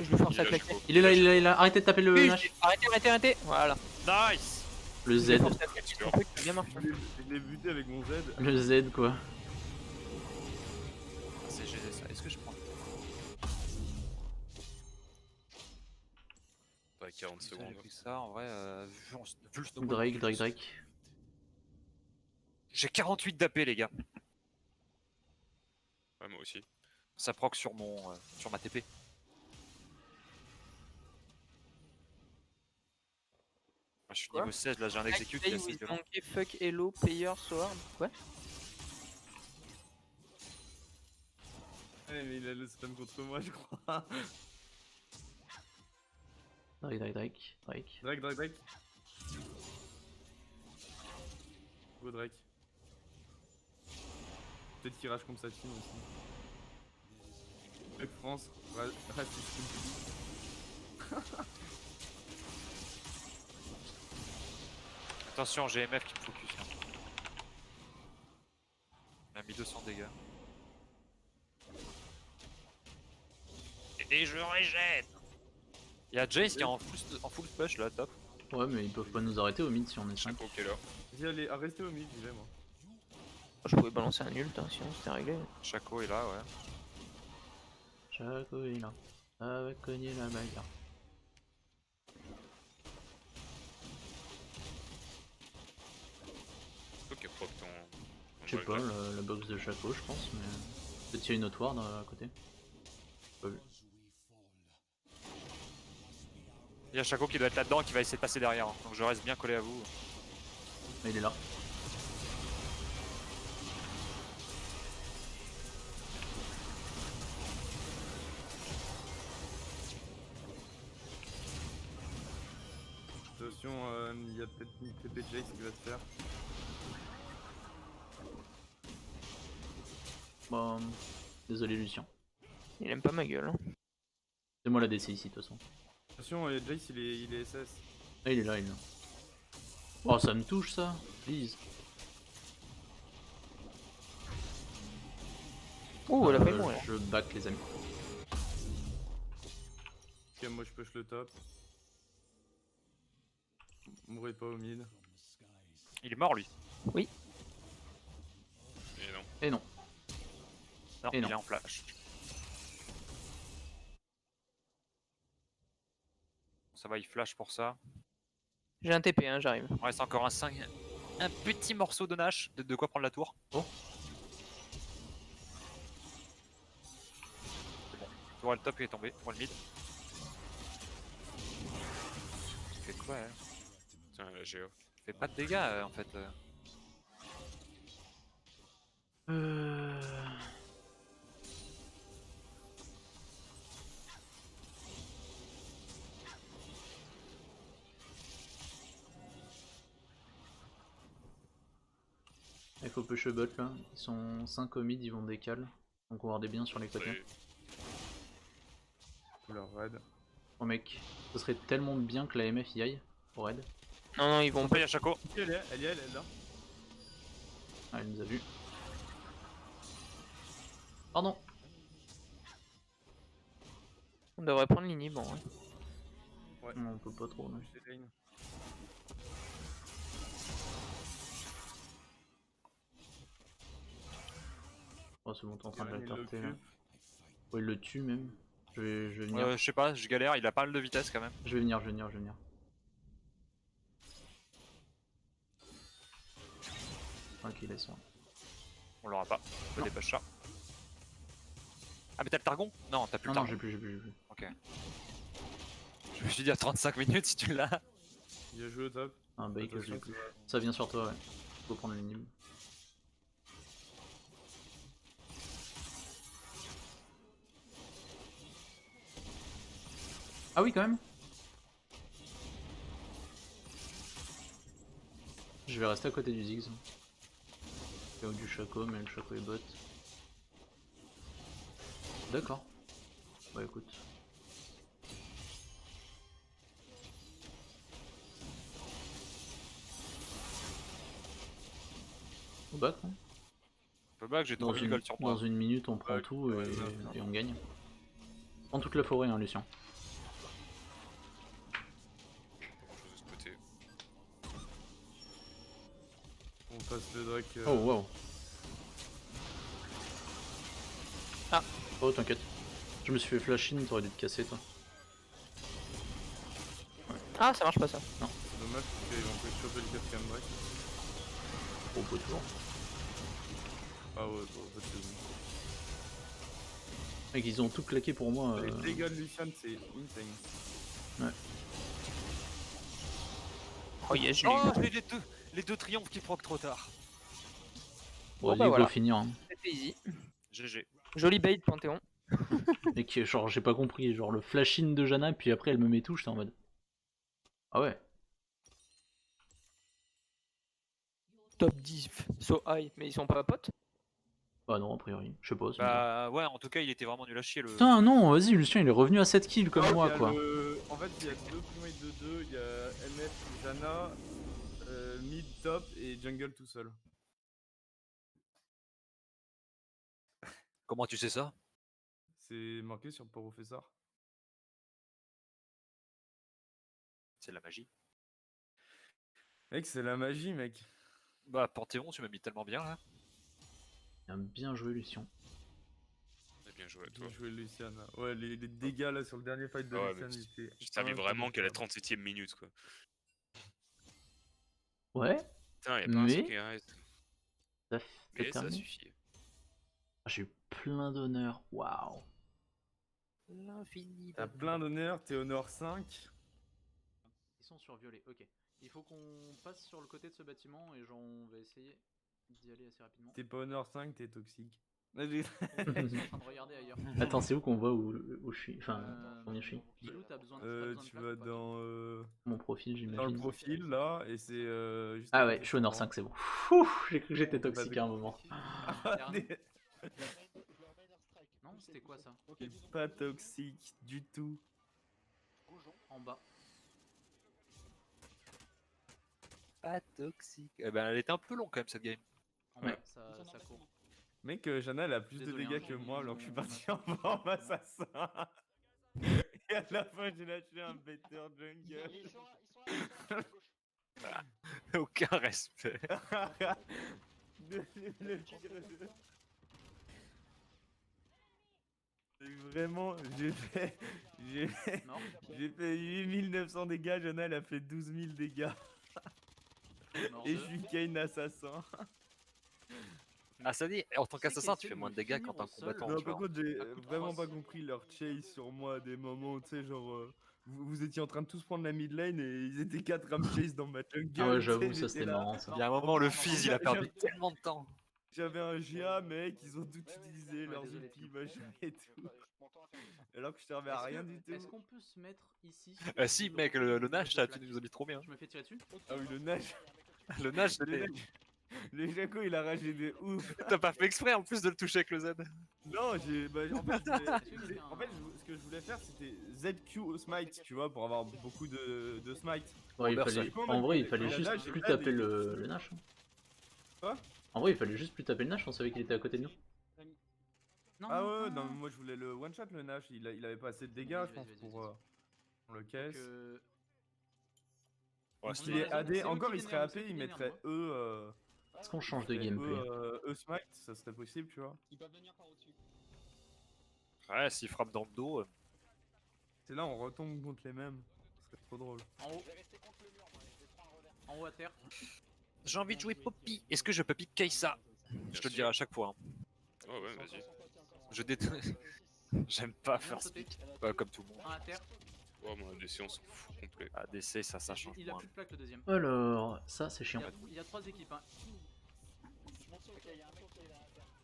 Je le force Il à est là, claquer. Chaco. Il est là, il est là. Arrêtez de taper le Oui, Nash. arrêtez. Voilà. Nice. Le Je le Z. force à claquer. Ton truc a bien marché. Je l'ai buté avec mon Z. Le Z quoi. Ah, c'est GG ça. Est-ce que je prends? Pas 40 J'ai secondes. pris ça en vrai. Vu le snowball. Drake. J'ai 48 d'AP les gars. Ouais, moi aussi. Ça proc sur sur ma TP. Moi, je suis Quoi niveau 16 là, j'ai un execute qui est Play assez with violent. monkey fuck hello player sword. Quoi? Ouais, mais il a le spam contre moi, je crois. Drake. Drake. Go Drake. Peut-être qu'il rage comme sa team aussi. Avec France, raciste. Attention, j'ai MF qui me focus. Hein. Il a mis 200 dégâts. Et je régène. Il y a Jace qui est en full push là, top. Ouais, mais ils peuvent pas nous arrêter au mid si on est 5. Chaco qui est là. Vas-y, allez, restez au mid, j'y vais moi. Je pouvais balancer un ult, hein, sinon c'était réglé. Chaco est là, ouais. Chaco est là. Ça va cogner la bagarre. C'est toi qui a proc ton. Je sais pas, la box de Chaco je pense, mais peut-être qu'il y a une autre ward à côté. Pas vu. Il y a Chaco qui doit être là-dedans et qui va essayer de passer derrière. Hein. Donc je reste bien collé à vous. Mais il est là. Attention, il y a peut-être une TP Jace qui va se faire. Bon, désolé Lucien. Il aime pas ma gueule. Hein. C'est moi la DC ici de toute façon. Attention, Jace il est SS. Ah il est là. Oh ça me touche ça, please. Ouh, elle a fait bon là. Je back les amis. Ok, moi je push le top. Mourrez pas au mid. Il est mort lui. Et non. Et non. Non, Et il non. est en flash. Ça va, il flash pour ça. J'ai un TP, hein, j'arrive. Il reste encore un 5. Un petit morceau de Nash. De quoi prendre la tour. Oh. C'est bon. Tour le top il est tombé. Pour le mid. Il fait quoi elle? Tiens, la Géo. Il fait pas de dégâts en fait. Il faut push bot là. Ils sont 5 au mid, ils vont décal. Donc on va avoir des biens sur les côtés. Pour leur raid. Oh mec, ce serait tellement bien que la MF y aille pour raid. Non, ils vont On pas. paye à Chaco. Ok, elle est là. Ah, elle nous a vu. Pardon. On devrait prendre l'inhib, bon. Ouais. Non, on peut pas trop. Non. Push les lanes. Oh, c'est bon, t'es en train de Il l'alterter là. l'occupe. Oh, il le tue même. Je vais venir. Je sais pas, je galère, il a pas mal de vitesse quand même. Je vais venir. Ok, laisse moi. On l'aura pas, on peut Non. dépêcher ça. Ah mais t'as le Targon? Non, t'as plus Non, le non, Targon. j'ai plus. Ok. Je me suis dit à 35 minutes si tu l'as. Il a joué au top. Un bake, je Attention, l'ai plus. tu vas- Ça vient sur toi, ouais. Faut prendre l'énigme. Ah oui, quand même. Je vais rester à côté du Ziggs. Ou du Shaco, mais le Shaco est bot. D'accord. Bah écoute. Au bac, hein. Peu bas que j'ai Dans 3000 une, gold sur moi. dans une minute, on prend Ouais, tout ouais, et on gagne. Prends toute la forêt, hein, Lucien. Pas grand chose de ce côté. On passe le Drake. Oh, wow. Ah. Oh, t'inquiète. Je me suis fait flash in, t'aurais dû te casser, toi. Ah, ça marche pas ça. C'est dommage parce qu'ils vont peut-être choper le 4ème Drake. Oh, beau toujours. Ah ouais, bon, pas de saison. Mec, ils ont tout claqué pour moi. Les dégâts de Lucian, c'est insane. Oh yes, je l'ai Oh, eu. j'ai les deux triomphes qui proc trop tard. Bon, Bon, il bah faut voilà. finir. Hein. C'était easy. GG. Joli bait, Panthéon. Mec, genre, j'ai pas compris. Genre, le flash in de Janna, puis après, elle me met tout, j'étais en mode. Ah ouais. Top 10, so high. Mais ils sont pas potes? Bah non, a priori. Je sais pas. c'est bizarre. Bah ouais, en tout cas, il était vraiment nul à chier le. Putain, non, vas-y, Lucien, il est revenu à 7 kills comme Ah, moi, il y a quoi. En fait, il y a deux primates de 2, il y a MF, Janna, mid, top et jungle tout seul. Comment tu sais ça? C'est marqué sur Professeur. C'est de la magie. Mec, c'est la magie, mec. Bah, Panthéon, tu m'as mis tellement bien là. Bien joué, Lucien. Bien joué à toi. Bien joué, Lucian. Ouais, les dégâts là sur le dernier fight de Ouais, Lucian, mais ils étaient. Je savais vraiment qu'à la incroyables. 37ème minute quoi. Ouais, Putain, y'a pas un Mais- seul qui reste. ça fait Mais ça terminé. suffit. Ah, j'ai eu plein d'honneur, waouh. L'infini. T'as plein d'honneur, t'es honor 5. Ils sont sur violet, ok. Il faut qu'on passe sur le côté de ce bâtiment et genre on va essayer d'y aller assez rapidement. T'es pas honor 5, t'es toxique. Je suis en train de regarder ailleurs. Attends, c'est où qu'on voit où je suis? Enfin, combien je suis? Bilou, t'as besoin de Tu vas dans, mon profil, dans le j'imagine. profil là, et c'est juste. Ah à ouais, côté je suis honor de 5, c'est bon. Ouf, j'ai cru que j'étais Bah, toxique à un moment. T'es Non, c'était quoi ça? pas toxique du tout. En bas. Pas toxique. Eh ben, elle était un peu longue quand même cette game. En bas, ça court. Mec, Jana elle a plus Désolé, de hein, dégâts que j'ai moi mis alors que je suis mon- parti en forme assassin. Et à la fin, j'ai lâché un better jungle. Aucun respect. Le tigre de- Et vraiment, Mort. j'ai fait 8900 dégâts, Jana elle a fait 12 000 dégâts. Mort Et deux. je suis Kane assassin. Ah, ça dit, en tant Tu sais qu'assassin, qu'essayer tu fais de moins me de dégâts finir qu'en tant au que sol. combattant. Non, tu par vois. contre, j'ai À coup de vraiment crosse. pas compris leur chase sur moi à des moments où, tu sais, genre, vous étiez en train de tous prendre la mid lane et ils étaient 4 à me chase dans ma jungle. Ah ouais, tu sais, j'avoue, ça j'étais c'était là. marrant ça. Il y a un moment, le fils, il a perdu tellement de temps. J'avais un GA, mec, ils ont tout utilisé, leurs désolé, ultis, Phil. machin et tout. Alors que je servais à rien du tout. Est-ce qu'on peut se mettre ici? Si, mec, le Nash, là, tu nous as mis trop bien. Je me fais tirer dessus? Ah oui, le Nash, Le Nash, le Nash. Le Jaco, il a ragé de ouf. t'as pas fait exprès en plus de le toucher avec le Z. Non, en fait, quelqu'un a ce que je voulais faire, c'était ZQ au smite, tu vois, pour avoir beaucoup de smite. Ouais, Robert, en vrai, il il fallait a juste Nash, plus il a taper des- le Nash. Quoi? En vrai, il fallait juste plus taper le Nash, on savait qu'il était à côté de nous. Non, Ah ouais, non, mais moi je voulais le one shot le Nash, il avait pas assez de dégâts, Vas-y, je pense, vas-y, pour vas-y. le caisse. Ouais, S'il est c'est AD, eux encore qui il serait vénèrent, AP, c'est eux qui il mettrait vénèrent, E Est-ce qu'on change de Et gameplay? eux smite, ça serait possible, tu vois. Ouais, s'il frappe dans le dos. C'est là, on retombe contre les mêmes. Ce serait trop drôle. En haut. En haut à terre. J'ai envie de jouer Poppy. Est-ce que je peux pick Kai'Sa? Je te le sûr. dirai à chaque fois. Hein. Oh ouais, vas-y. Je déteste. J'aime pas Viens faire de sauter. speak. Pas comme tout le monde. Un à terre. Oh, mon ADC, on s'en fout complet. ADC, ça change Il a moins. plus de plaque le deuxième. Alors, ça c'est chiant. Il y a 3 équipes. Hein.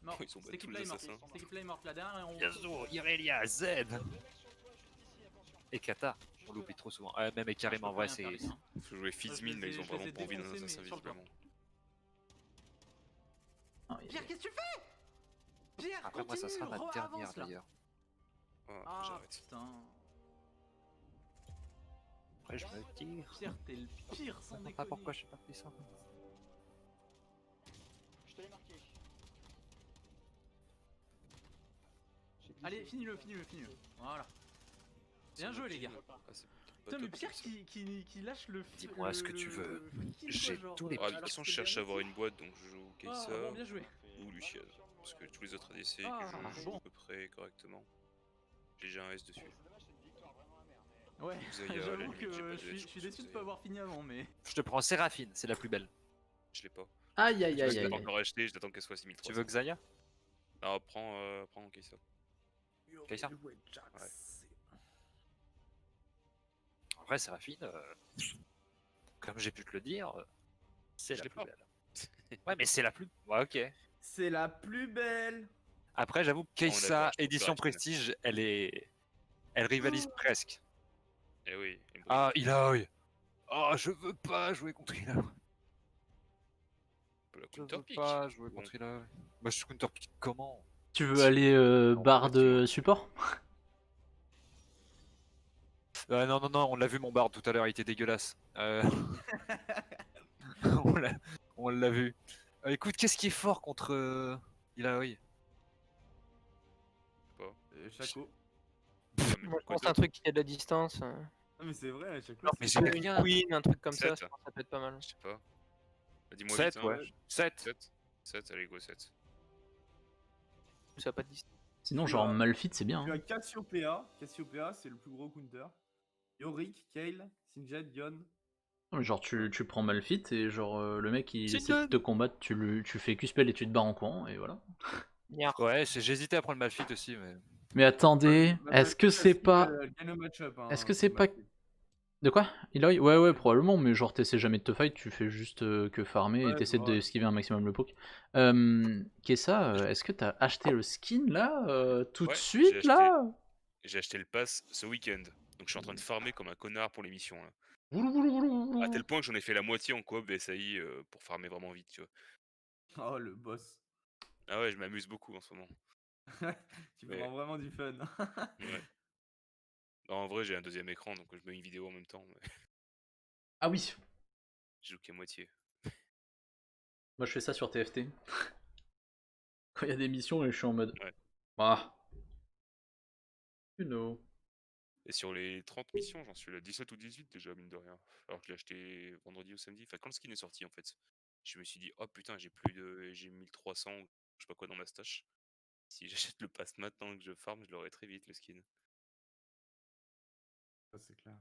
Mort. Ils sont Cette tous équipe-là les est morte. assassins. Cette équipe-là est morte. La dernière est en haut. Yasuo, Irelia, Z et Kata. On l'oublie trop souvent. Ouais, même et carrément, en vrai, c'est. Faut jouer Fizzmin, là, ils ont je les ai vraiment pas envie d'un défoncés, assassin, mais sur le visiblement. Pierre, qu'est-ce que tu fais? Pierre, Après, moi, ça sera ma dernière d'ailleurs. Oh, Ah j'arrête. putain. Après, je me tire. Pierre, t'es le pire sans Je comprends déconner. pas pourquoi j'ai pas fait ça. Allez, finis-le. Voilà. Bien joué, les gars. Ah, c'est pas Putain, mais top, Pierre ça. qui lâche le Dis-moi ce que tu veux. freaking, J'ai quoi, genre. tous les Ah, de toute Alors façon, que je le cherche à dernier, avoir une boîte, donc je joue Ah, Kai'Sa bon, bien joué. ou Lucian. Parce que tous les autres ADC Ah, que je joue bon. à peu près correctement, j'ai déjà un S dessus. Ouais, Xayah, à la j'avoue limite, j'ai pas que de je hedge suis sur déçu de Xayah. pas avoir fini avant, mais. Je te prends Séraphine, c'est la plus belle. Je l'ai pas. Aïe aïe Je aïe l'ai aïe. pas encore acheté, j'attends qu'elle soit 6300. Tu veux Xayah? Ah, prends Kai'Sa. Kai'Sa? En vrai, Séraphine, comme j'ai pu te le dire, c'est Je la l'ai plus pas. belle. Ouais, mais c'est la plus. Ouais, ok. C'est la plus belle. Après, j'avoue que Kai'Sa, d'accord, je trouve édition Séraphine. prestige, elle rivalise presque. Eh oui. et bon, Ah, Ilaoi. Ah, je veux pas jouer contre Ilaoi. on peut la Je veux counterpick. pas jouer Bon. contre Ilaoi. Bah, je suis counterpick comment? Tu veux aller barre de support? Non, on l'a vu mon bard tout à l'heure, il était dégueulasse. On l'a vu. Écoute, qu'est-ce qui est fort contre Ilaoi? Chaco. Moi, je pense un truc qui a de la distance. Non, mais c'est vrai, Chaco. Genre, Mais c'est- j'ai une rien. queen, un truc comme ça, Sept. je pense que ça peut être pas mal. Je sais pas. Bah, dis-moi 7, vite, hein. ouais. 7. 7, allez, go 7. Ça a pas de distance. Sinon, Tu genre as- Malphite, c'est bien. Tu Hein. as Cassiopeia. Cassiopeia, c'est le plus gros counter. Yorick, Kale, Singed, Yon. Non, mais genre, tu prends Malphite et genre le mec il C'est essaie de done. te combattre, tu fais Q-spell et tu te barres en courant et voilà. Niar. Ouais, j'hésitais à prendre Malphite aussi, mais. Mais attendez, est-ce que c'est pas. Est-ce que c'est pas. De quoi? Eloy? Ouais, probablement, mais genre t'essaies jamais de te fight, tu fais juste que farmer et Ouais, t'essaies ouais. d'esquiver un maximum le poke. Kessa, est-ce que t'as acheté le skin là tout de Ouais, suite j'ai là? J'ai acheté le pass ce week-end. Donc je suis en train de farmer comme un connard pour l'émission là. Voulou, voulou, voulou, voulou. À tel point que j'en ai fait la moitié en coop VSAI pour farmer vraiment vite, tu vois. Oh, le boss. Ah ouais, je m'amuse beaucoup en ce moment. Tu Mais- prends vraiment du fun. Ouais. Non, en vrai, j'ai un deuxième écran, donc je mets une vidéo en même temps. Mais Ah oui, je joue qu'à moitié. moi je fais ça sur TFT. Quand il y a des missions et je suis en mode. Ouais. Ah. You know. Et sur les 30 missions, j'en suis à la 17 ou 18 déjà, mine de rien. Alors que je l'ai acheté vendredi ou samedi. Enfin, quand le skin est sorti en fait. Je me suis dit, oh putain, j'ai 1300, je sais pas quoi dans ma stash. Si j'achète le pass maintenant que je farm, je l'aurai très vite le skin. Ça, c'est clair.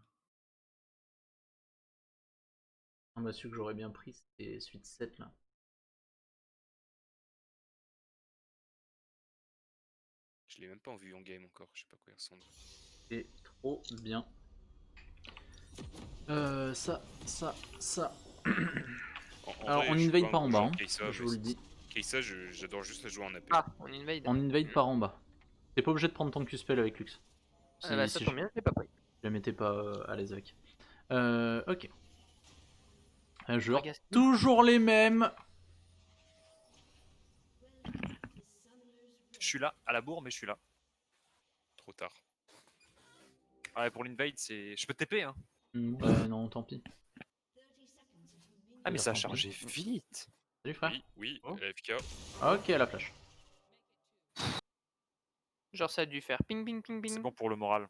On m'a su que j'aurais bien pris, c'était suite 7 là. Je l'ai même pas en vue en game encore, je sais pas quoi il ressemble. C'est trop bien. Ça. Alors vrai, on je suis invade un pas en gros bas, joueur hein, Kai'Sa, je mais vous le dis. Kai'Sa, j'adore juste la jouer en AP. Ah, on invade. On invade par en bas. T'es pas obligé de prendre ton Q-spell avec Lux. Ah bah, ça tombe bien, je l'ai pas pris. je la mettais pas à l'aise avec. Ok. Joueurs Agace. toujours les mêmes. Je suis là, à la bourre, mais je suis là. Trop tard. Ouais, pour l'invade, c'est. Je peux TP, hein. Ouais, non, tant pis. Ah, mais ça a Tant pis. chargé vite. Salut frère. Oui, Oh. AFK. Ok, à la flash. Genre, ça a dû faire ping, ping, ping, C'est ping. bon pour le moral.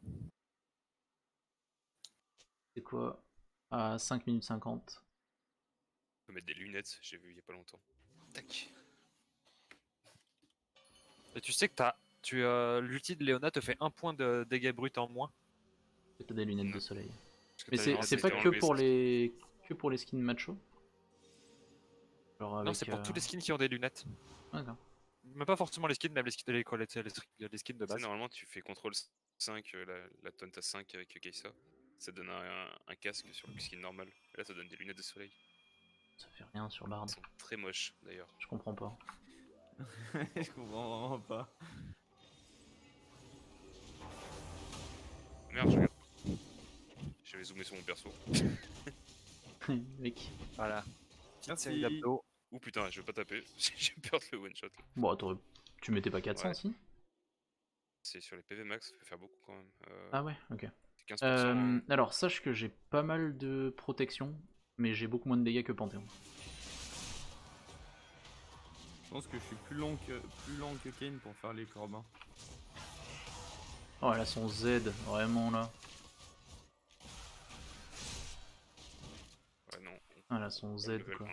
C'est quoi? À 5 minutes 50. On peut mettre des lunettes, j'ai vu il y a pas longtemps. Tac. Et tu sais que l'ulti de Léona te fait 1 point de dégâts bruts en moins. T'as des lunettes de Non. soleil. Parce que Mais t'as une c'est race pas de- que pour les skins macho. Genre avec, Non, c'est pour tous les skins qui ont des lunettes. D'accord. Mais pas forcément les skins, même les skins, les skins de Tu sais, base. normalement, tu fais CTRL 5, la Tonta 5 avec Kai'Sa. Ça donne un casque sur le skin normal. Et là, ça donne des lunettes de soleil. Ça fait rien sur Bard. Elles sont très moches d'ailleurs. Je comprends pas. Je comprends vraiment pas. Merde, je regarde. J'avais zoomé sur mon perso. Mec. Voilà. Merci. d'abdos. Ouh putain, je vais pas taper. J'ai peur de le one shot. Bon, tu mettais pas 400 Ouais. si? C'est sur les PV max, ça peut faire beaucoup quand même. Ah ouais, ok. C'est 15%. hein. Alors, sache que j'ai pas mal de protection, mais j'ai beaucoup moins de dégâts que Panthéon. Je pense que je suis plus lent que Kane pour faire les corbins. Oh, elle a son Z, vraiment là. Ouais, non. Elle a son Z Level quoi. 1.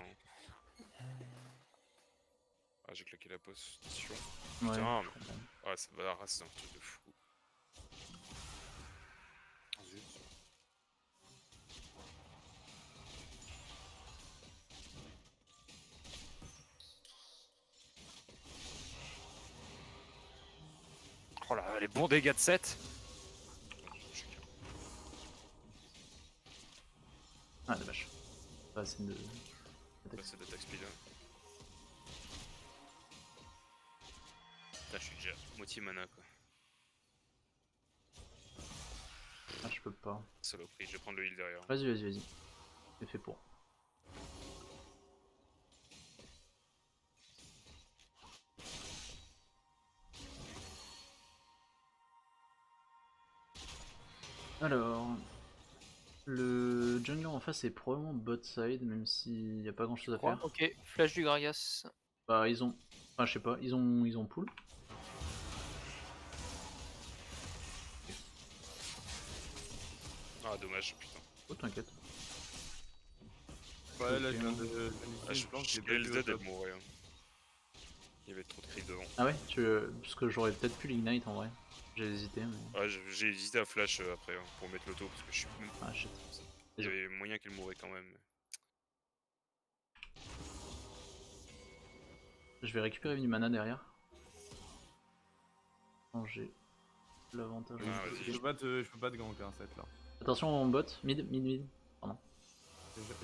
Ah, j'ai claqué la potion. Ouais, Putain, je comprends. ah, ça va, la race, c'est un truc de fou. Zut. Oh là, les bons dégâts de 7. Chacun. Ah, dommage. Pas assez de. Passer d'attaque speed. Putain, je suis déjà moitié mana quoi. Ah, je peux pas. Saloperie, je vais prendre le heal derrière. Vas-y, vas-y, vas-y. C'est fait pour. Alors, le jungler en face est probablement bot side, même s'il n'y a pas grand chose à crois faire. Ok, flash du Gragas. Bah, ils ont. Enfin, je sais pas, ils ont pull. Ah, dommage, putain. Oh, t'inquiète. Ouais, là Ok. je viens de. Ah, je voulais le Z, elle mourrait. hein. Il y avait trop de creep devant. Ah ouais, parce que j'aurais peut-être pu l'ignite en vrai. J'ai hésité, mais. Ouais, j'ai hésité à flash après hein, pour mettre l'auto parce que je suis. Ah shit. Il y avait moyen qu'elle mourrait quand même. Je vais récupérer du mana derrière. Non, j'ai l'avantage. Ah, vas-y. Je peux pas te gank hein, cette là. Attention en bot, mid. Pardon.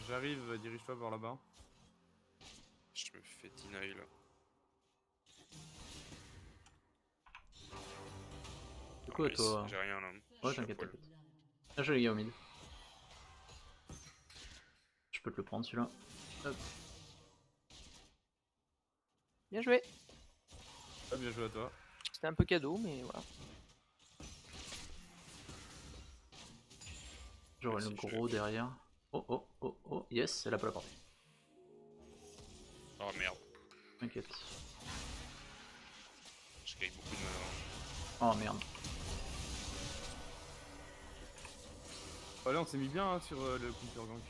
J'arrive, dirige-toi vers là-bas. Je me fais deny là. C'est quoi Nice, toi? j'ai rien là. Ouais, Je suis à t'inquiète, poil. t'inquiète. Là, je les gars au mid. Je peux te le prendre celui-là. Hop. Bien joué. Ah, bien joué à toi. C'était un peu cadeau, mais voilà. J'aurai le Merci, gros derrière. Oh, yes, elle a pas la portée. Oh merde, T'inquiète. je gagne beaucoup de mana. Oh merde. Là on s'est mis bien hein, sur le counter gank.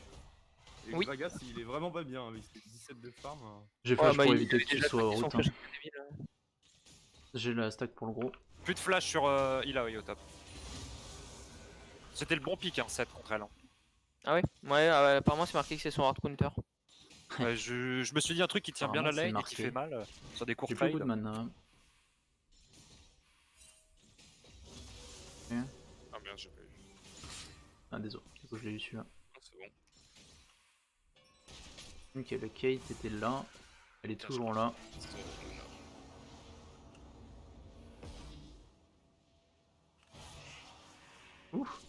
Et Oui. Gragas il est vraiment pas bien avec ses 17 de farm. J'ai flash bah, pour il éviter avait qu'il déjà soit claqué son route. Hein. flash débile, hein. J'ai la stack pour le gros. Plus de flash sur Illaoi au top. C'était le bon pick, hein, 7 contre elle. hein. Ah ouais. Ouais, apparemment c'est marqué que c'est son hard counter. Ouais, je me suis dit un truc qui tient bien la Apparemment, lane c'est et qui marqué. fait mal sur des courts J'ai plus beaucoup fights. de mana. Ok. Ah merde, j'ai pas eu. Ah désolé, du coup je l'ai eu celui-là. Ah, c'est bon. Ok, le Kate était là. Elle est Putain, toujours là. C'est bon, mana. Ouf.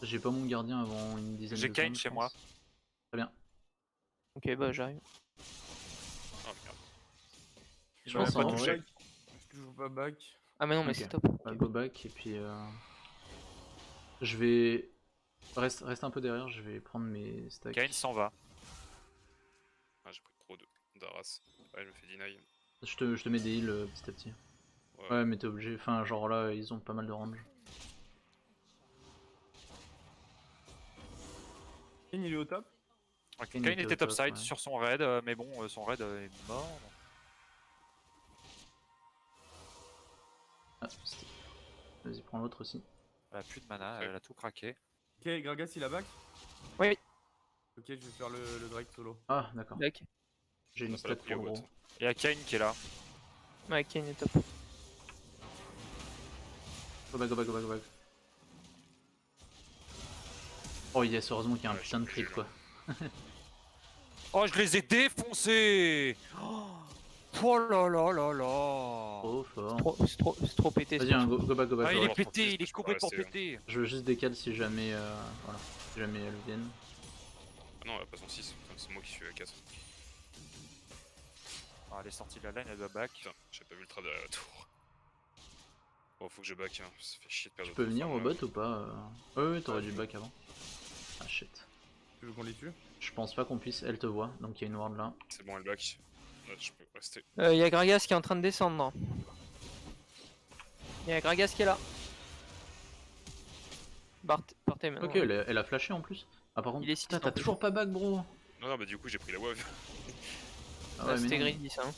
J'ai pas mon gardien avant une dizaine de J'ai secondes. Kane je chez pense. moi. Très bien. Ok, bah j'arrive. Ah merde. Je pense pas en touché. vrai, Je joue pas back. Ah mais non, mais Ok. c'est top. on va go back et puis je vais reste un peu derrière, je vais prendre mes stacks. Kane s'en va. Ah, j'ai pris trop d'Aras. Ouais, je me fais deny. Je te mets des heals petit à petit. Ouais. Ouais, mais t'es obligé. Enfin, genre là, ils ont pas mal de range. Kane il est au top. Kane Kane était était au top, topside ouais. sur son raid, mais bon, son raid est mort. Ah, c'était- Vas-y, prends l'autre aussi. Elle a plus de mana, Ouais. elle a tout craqué. Ok, Gragas il a back. Oui, Ok, je vais faire le Drake solo. Ah, d'accord. back. J'ai On une n'a pas la stat prio pour le bot. gros. Il y a Kane qui est là. Ouais, Kane est top. Go back, go back, go back, go back. Oh yes, heureusement qu'il y a un Ouais, putain de j'ai crit vu, quoi. Oh, je les ai défoncés. Oh là là là là. Trop fort. C'est trop pété. Vas-y, un go back, go back. Ah, go il est back. pété, il est Je peux complètement rester, hein. pété. Je veux juste décaler si jamais, voilà, si jamais elles viennent. Ah non, elle a pas son 6. Enfin, c'est moi qui suis à 4. Ah, elle est sortie de la lane, elle doit back. Putain, j'ai pas vu le trap derrière la tour. Bon, faut que je back, hein. Ça fait chier de perdre Tu peux autant de venir farm, au là. bot ou pas ouais, t'aurais dû back avant. Ah shit. Tu veux qu'on les tue? Je pense pas qu'on puisse, elle te voit, donc il y a une ward là. C'est bon, elle back. Là, je peux rester. Il y a Gragas qui est en train de descendre. Il y a Gragas qui est là. Partez maintenant. Ok, elle a flashé en plus. Ah par contre, Il est putain, six t'as en plus. toujours pas back bro. Non, non, bah du coup, j'ai pris la wave. Ah Ah, mais c'était non. greedy ça. Hein.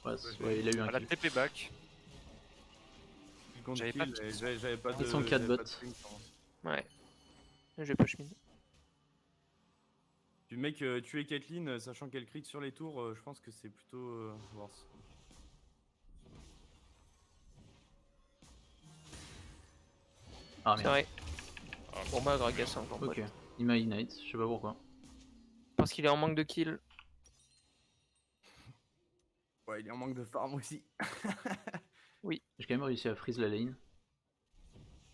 Ouais, ouais, il a eu un Elle a kill. TP back. J'avais J'avais pas pas de- j'avais pas de. Ils sont quatre j'avais pas bots. de ping, pardon. Ouais. Je vais push mid. Du mec, tuer Caitlyn, sachant qu'elle crit sur les tours, je pense que c'est plutôt worse. Ah C'est merde. vrai. Ah, Bon bah Gragas est encore Ok, bot. il m'a ignite, je sais pas pourquoi. Parce qu'il est en manque de kills. Ouais, il est en manque de farm aussi. J'ai quand même réussi à freeze la lane.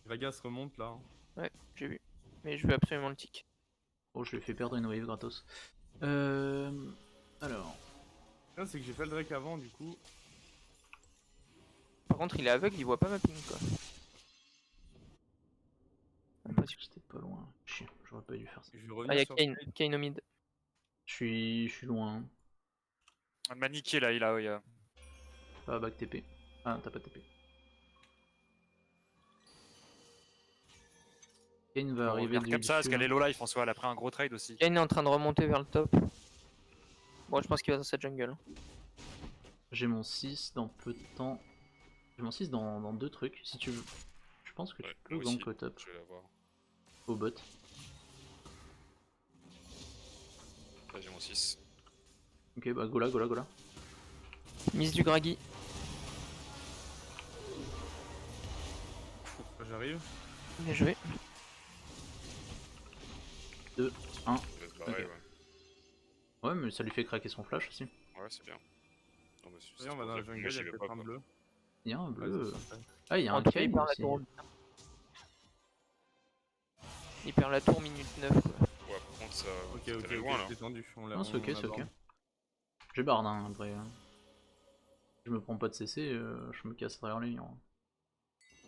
Gragas remonte là. Ouais, j'ai vu. Mais je veux absolument le tick. Oh, je lui ai fait perdre une wave gratos. Alors. Non, c'est que j'ai fait le Drake avant, du coup. Par contre il est aveugle, il voit pas ma ping quoi. Impossible. J'étais pas loin. Chier, j'aurais pas dû faire ça. Je vais Ah revenir y'a sur Kane, Kate. Kane au mid. Je suis loin. Elle m'a niqué là, il a. Pas back TP. Ah, t'as pas TP. Kane va On va arriver revenir du comme ça parce dessus, qu'elle là. est low life en soi, elle a pris un gros trade aussi. Kane est en train de remonter vers le top. Bon je pense qu'il va dans cette jungle. J'ai mon 6 dans peu de temps. J'ai mon 6 dans deux trucs. Si tu veux. Je pense que Ouais, tu peux moi aussi, gank au top, je vais la voir. au bot. Là, j'ai mon 6. Ok, bah go là, go là, go là. Mise du Gragi. J'arrive. Bien joué. 2, 1. Pareil, Ok. ouais. Ouais, mais ça lui fait craquer son flash aussi. Ouais, c'est bien. Non, bah, c'est Viens, on va pour dans la ça que jungle, moi, il j'y y a vais peut-être pas, un quoi. bleu. Il y a un Ouais, bleu. c'est parfait. Ah, il y a En un tout cas, il Kane perd la aussi. tour. Il perd la tour minute 9 quoi. Ouais, par contre, ça. Ok, ça ok, t'allait ok, loin, là. c'est tendu. On l'a. Non, c'est ok, on c'est ok. aborde. J'ai barre hein, après. Je me prends pas de CC, je me casse derrière les murs.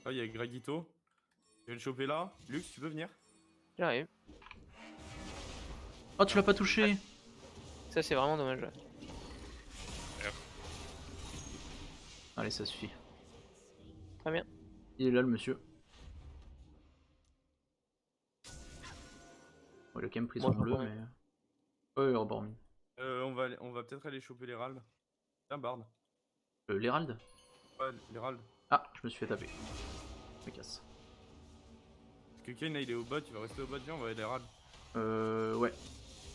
Ah, il y a Gragito. Je vais le choper là. Lux, tu peux venir? J'arrive. Oh, tu l'as pas touché! Ça c'est vraiment dommage. Allez, ça suffit. Très bien. Il est là, le monsieur. Ouais, il a quand même pris Moi, son je bleu, comprends mais. Ouais, rebord mid. On va peut-être aller choper l'Hérald. Tiens, Bard. L'Herald? Ouais, l'Hérald. Ah, je me suis fait taper. Je me casse. Parce que Kane là, il est au bot, il va rester au bot. Viens, on va aller l'Hérald. Ouais.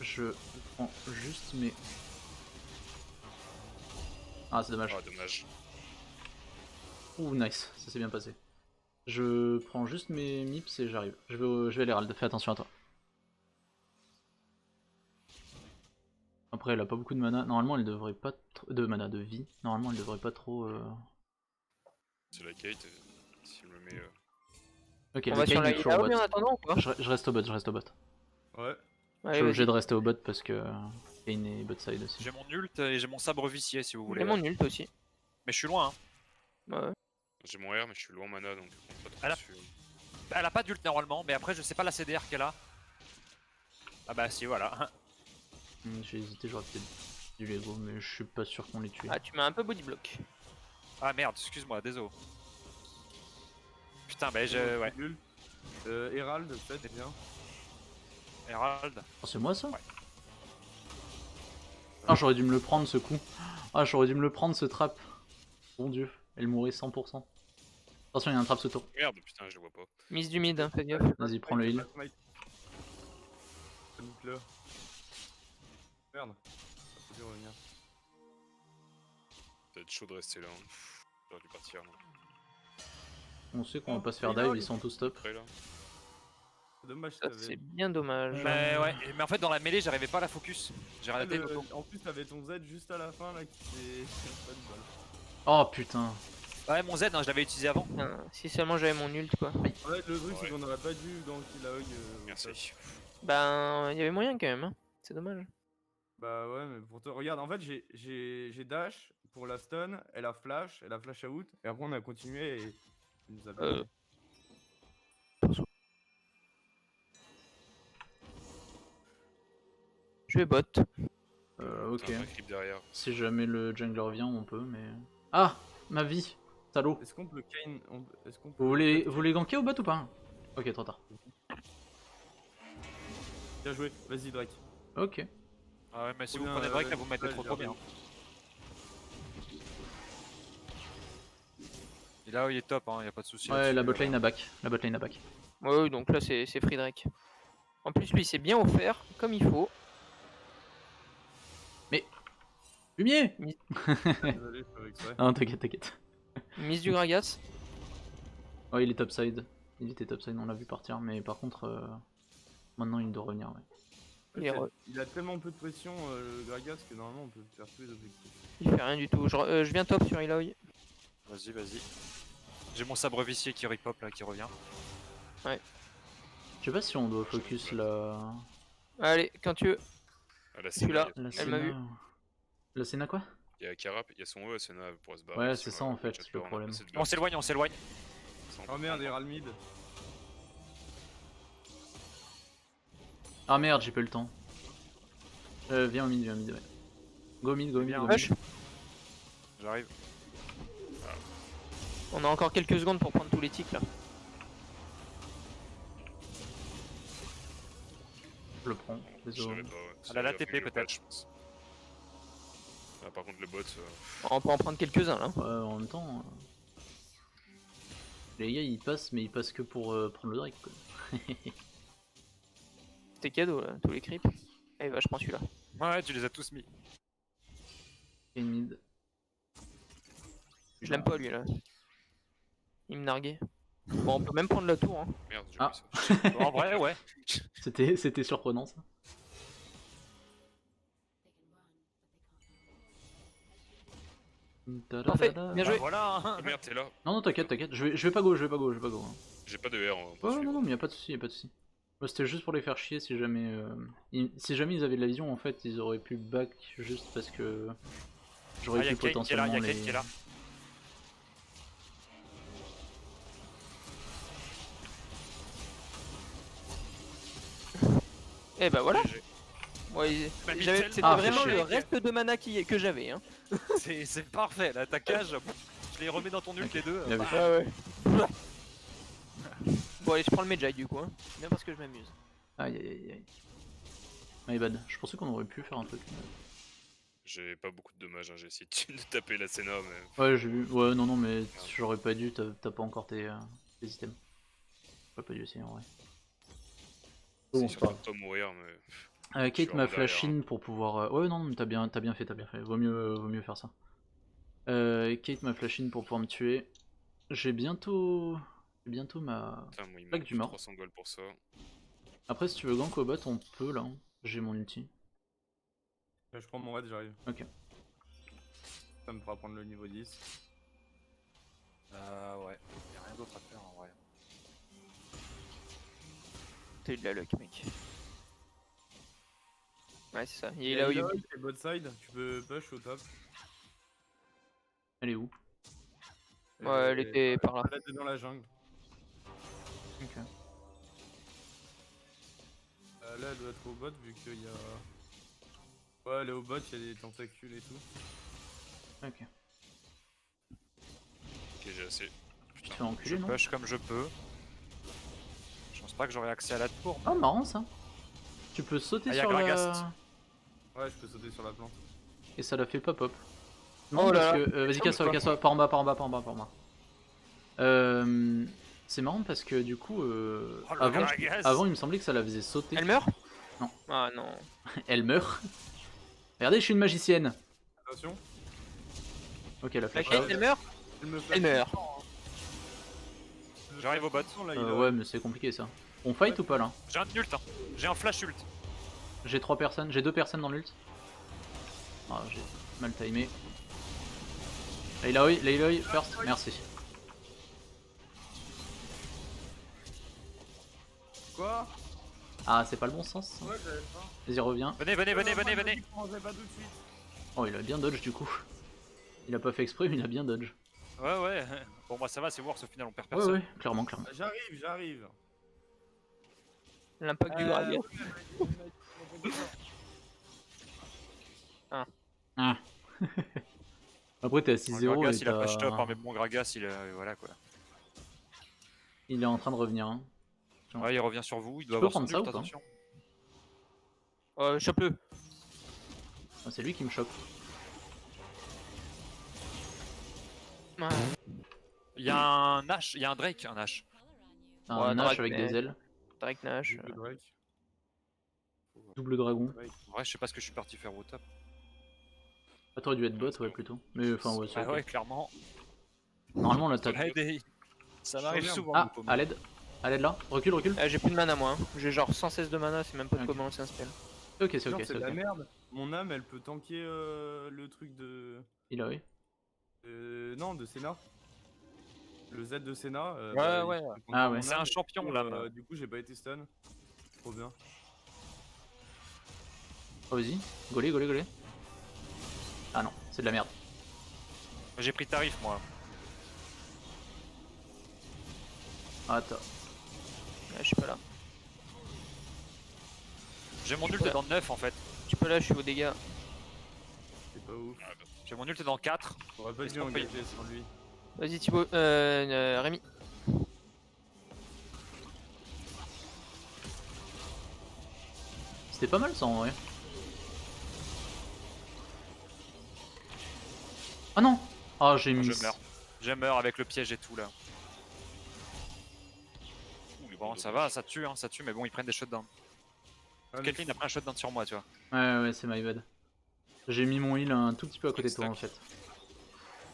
Je prends juste mes. Ah, c'est dommage. Ah, dommage. Ouh, nice, ça s'est bien passé. Je prends juste mes mips et j'arrive. Je vais à l'Herald, fais attention à toi. Après, elle a pas beaucoup de mana. Normalement, elle devrait pas de mana, de vie. Normalement, elle devrait pas trop. C'est la Kate, si je me mets. Ok, On le va sur Kane la est toujours Ila au bot. en attendant ou quoi? Je reste au bot, je reste au bot. Ouais. Je Allez, suis obligé vas-y. de rester au bot parce que Kane est bot side aussi. J'ai mon ult et j'ai mon sabre vicié si vous voulez. Et mon ult aussi. Mais je suis loin. Hein. Ouais. J'ai mon R, mais je suis loin mana, donc je compte pas trop Elle a- dessus. Elle a pas d'ult normalement, mais après je sais pas la CDR qu'elle a. Ah bah si, voilà. J'ai hésité, j'aurais peut-être dû les go, mais je suis pas sûr qu'on les tue. Ah tu mets un peu body block. Ah merde, excuse-moi, désolé. Putain, bah je. Ouais. Nul. Hérald, peut-être, viens. Herald. Oh, c'est moi ça? Ouais. Ah, j'aurais dû me le prendre ce coup. Ah, j'aurais dû me le prendre ce trap. Bon dieu, elle mourait 100%. Attention, il y a un trap ce tour. Merde, putain, je le vois pas. Mise du mid, hein, fais gaffe. Vas-y, prends le heal. Nique-le. Merde. Ça peut dû revenir. Ça va être chaud de rester là. Hein. J'aurais dû partir là. On sait qu'on va pas se faire dive, ils sont tous top. Après là. C'est dommage, Ça, t'avais. c'est bien dommage. Mais ouais, mais en fait dans la mêlée j'arrivais pas à la focus. J'ai raté le tour. En plus, t'avais ton Z juste à la fin là qui s'est. Pas de balle. Oh putain. Ouais, mon Z, hein, je l'avais utilisé avant. Putain, si seulement j'avais mon ult quoi. En fait, le truc, c'est Ouais. qu'on aurait pas dû dans Kill Hog. Merci. Ben, il y avait moyen quand même, hein. C'est dommage. Bah ouais, mais pour te. Regarde, en fait, j'ai dash pour la stun, elle a flash out, et après on a continué et. Il nous a buté. Je vais bot. Ok. Putain, un creep derrière. Si jamais le jungler revient, on peut, mais... Ah, ma vie. Salaud. Est-ce qu'on peut Kane. Est-ce qu'on peut. Vous voulez ganker au bot ou pas? Ok, trop tard. Bien joué, vas-y Drake. Ok. Ah ouais, mais si Ou vous bien, prenez break là vous mettez ouais, trop bien. Et là il est top, hein, y a pas de souci. Ouais, là-dessus. la botlane a back. La botlane a back. Ouais, oui, donc là c'est free Drake. En plus, lui, c'est bien offert, comme il faut. Fumier. Désolé, je fais exprès. Non, t'inquiète. Mise du Gragas. Oh, il est topside. Il était topside, on l'a vu partir, mais par contre, maintenant il doit revenir, ouais. Il a tellement peu de pression, le Gragas, que normalement on peut faire tous les objectifs. Il fait rien du tout. Je viens top sur Eloy. Vas-y. J'ai mon sabre vicié qui ripop là, qui revient. Je sais pas si on doit focus la... Allez, quand tu veux. Ah, là, Je suis là. La Elle m'a vu. Senna. La Senna quoi? Il y a Karap, il y a son E, Senna pour se barrer. Ouais, c'est ça, en fait, chat le burn, problème. c'est de On s'éloigne. Oh merde, il râle mid. Ah merde, j'ai pas eu le temps. Viens au mid, ouais. Go mid. Rush. J'arrive. On a encore quelques secondes pour prendre tous les tics là. Je le prends, Je désolé. savais pas, ouais. Elle a la Il TP, fallu que je peut-être. patch, je pense. Ah, par contre, le bot. On peut en prendre quelques-uns là. Ouais, en même temps... Les gars, ils passent, mais ils passent que pour prendre le Drake, quoi. C'était cadeau là, tous les creeps. Eh vachement celui-là. Ouais, tu les as tous mis. Et mid. Je l'aime pas lui là. Il me narguait. Bon, on peut même prendre la tour. Hein. Merde, j'ai Ah. oublié ça. Bon, en vrai, ouais. C'était surprenant, ça. Parfait, bien joué. Bah, voilà. Hein. Ah, merde, t'es là. Non, t'inquiète. Je vais pas go, hein. J'ai pas de R. On peut Ouais, suivre. non, mais y'a pas de soucis. Moi, c'était juste pour les faire chier si jamais... Si jamais ils avaient de la vision, en fait, ils auraient pu back juste parce que... J'aurais Ah, pu y'a Kate qui est là, potentiellement y'a Kate les... qui est là. Et bah voilà. GG. Ouais, Bah, j'avais- Mitchell, c'était ah, vraiment fait le chier. reste de mana que j'avais. Hein. C'est parfait, l'attaquage. Je les remets dans ton ult Ok, les deux. bien vu. Ouais. Bon allez, je prends le Medjay du coup. Hein. Bien parce que je m'amuse. Aïe. My bad. Je pensais qu'on aurait pu faire un truc. J'ai pas beaucoup de dommages, hein. J'ai essayé de taper la Senna, mais. Ouais, j'ai vu. Ouais, non, mais j'aurais pas dû. T'as pas encore tes items. J'aurais pas dû essayer en vrai. C'est Bon, sûr c'est de pas mourir, mais. Kate suis m'a vraiment flash derrière, in pour pouvoir. Ouais, non, mais t'as bien fait. Vaut mieux faire ça. Kate m'a flash in pour pouvoir me tuer. J'ai bientôt ma. Putain, moi, il me Plaque manque du mort. 300 gold pour ça. Après, si tu veux gank au bot, on peut là. J'ai mon ulti. Là, je prends mon raid, j'arrive. Ok. Ça me fera prendre le niveau 10. Ouais, y'a rien d'autre à faire en vrai. T'as eu de la luck, mec. Ouais, c'est ça. Il est là où il Eloy, c'est bot side, tu peux push au top. Elle est où? Ouais, elle était par là. Elle était dans la jungle. Ok. Là, elle doit être au bot vu qu'il y a. Ouais, elle est au bot, il y a des tentacules et tout. Ok. Ok, j'ai assez. Tu te fais Je enculer, non? push comme je peux. Je pense pas que j'aurai accès à la tour. Oh, marrant ça. Tu peux sauter Ah, y'a sur Gragast. la. Ouais, je peux sauter sur la plante. et ça l'a fait pas pop. Oh Non, là parce là. que. Vas-y, casse-toi, casse-toi. Par en bas, par en bas, par en bas, par en bas. C'est marrant parce que du coup, le Gragas. avant il me semblait que ça la faisait sauter. Elle meurt? Non. Ah non. Elle meurt. Regardez, je suis une magicienne. Attention. Ok, la La flash Kate, out. elle meurt? Elle me Elle meurt. J'arrive au bot. Ouais, mais c'est compliqué ça. On fight ou pas là? J'ai un ult, hein. J'ai un flash ult. J'ai 3 personnes, j'ai 2 personnes dans l'ult. Ah, j'ai mal timé. Layloy, first, merci. Quoi? Ah, c'est pas le bon sens. Ouais, j'avais pas. Vas-y, reviens. Venez, venez, venez, venez, venez. Prendrai pas tout de suite. Oh, il a bien dodge du coup. Il a pas fait exprès, mais il a bien dodge. Ouais, ouais. Bon, moi ça va, c'est Wars au final, on perd Ouais, personne. ouais, clairement, clairement. J'arrive. L'impact du Gragas. Ah. Après, t'es à 6-0 Gragas, et il a pas top, hein, t'as... mais bon, Gragas, voilà quoi. Il est en train de revenir. Hein. Ouais, il revient sur vous, il doit peux avoir son prendre ça ult, ou pas attention. Chope-le. Ah, c'est lui qui me chope. Ouais. Il y a un Nash, il y a un Drake, un Nash. Un Ouais, Nash Drake, avec mais- des ailes. Drake Nash. Le Drake. Double dragon. Ouais, je sais pas ce que je suis parti faire au top. Ah, t'aurais dû être bot, ouais, plutôt. Mais enfin, ouais, c'est Ah ok. ouais, clairement. Normalement, la Ça top. m'a aidé. Ça m'arrive reviens. souvent. Ah, le paumé. à l'aide. À l'aide là. Recule, recule. J'ai plus de mana moi. Hein. J'ai genre 116 de mana, c'est même pas de Ok. quoi balancer un spell. Ok, c'est Non, ok, c'est c'est de la ok. merde. Mon âme, elle peut tanker le truc de. Il a oui. Non, de Senna. Le Z de Senna. Ouais, ouais. il peut tanker Ah mon ouais. C'est âme, un et champion, du coup, l'âme. Du coup, j'ai pas été stun. Trop bien. Oh, vas-y. Golé, golé, golé. Ah non, c'est de la merde. J'ai pris tarif moi. Ah, attends. Je suis pas là. J'ai mon ult dans 9 en fait. Je suis pas là, je suis aux dégâts. C'est pas ouf. J'ai mon ult dans 4. J'aurais pas Est-ce dû qu'on peut y- engager sur lui. Vas-y Thibaut, Rémi. C'était pas mal ça en vrai. Ah non. Ah, j'ai mis. Je meurs. Je meurs avec le piège et tout là. Bon, ça va, ça tue, mais bon, ils prennent des shutdowns. Ouais, Quelqu'un a pris un shutdown sur moi, tu vois. Ouais, ouais, c'est my bad. J'ai mis mon heal un tout petit peu à côté de toi en fait.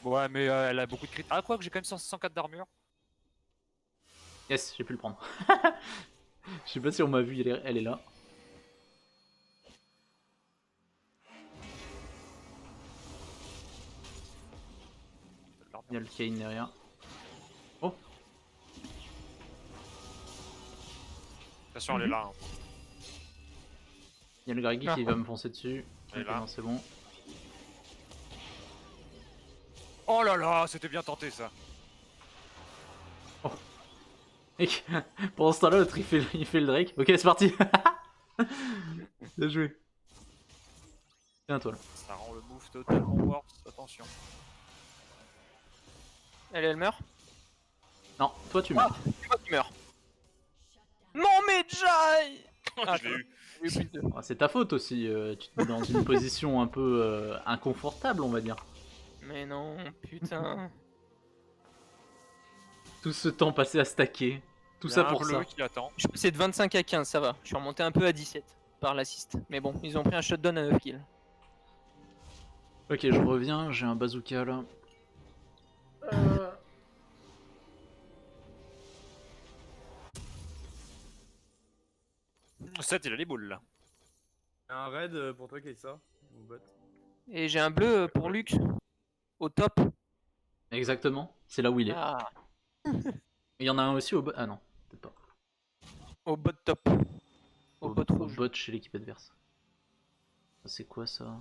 Ouais, mais elle a beaucoup de crit. Ah, quoi que j'ai quand même 104 d'armure. Yes, j'ai pu le prendre. Je sais pas si on m'a vu, elle est là. Il y a le Kane derrière. Oh, Attention, elle est là. Hein. il y a le Gregi qui Ah. va me foncer dessus. Elle est Ok, là. non, c'est bon. Oh là là, c'était bien tenté ça. Et pendant ce temps-là, l'autre il fait le Drake. Ok, c'est parti. Bien joué. Tiens, toi là. Ça rend le move totalement worse, attention. Elle meurt. Non, toi tu meurs. C'est moi qui meurs. Non mais Jai. Ah, Je l'ai eu. j'ai eu plus de deux. Ah, c'est ta faute aussi. Tu te mets dans une position un peu inconfortable, on va dire. Mais non, putain. Tout ce temps passé à stacker. Tout Il y ça a un pour bleu ça. qui attend. Je suis passé de 25 à 15, ça va. Je suis remonté un peu à 17 par l'assist. Mais bon, ils ont pris un shutdown à 9 kills. Ok, je reviens. J'ai un bazooka là. 7, il a les boules là. Un raid pour toi, Kaisa. Ou bot. Et j'ai un bleu pour Luc. Au top. Exactement. C'est là où il est. Ah, Il y en a un aussi au bot. Ah non, peut-être pas. au bot top. Au bot Au rouge. bot chez l'équipe adverse. Ça, c'est quoi ça?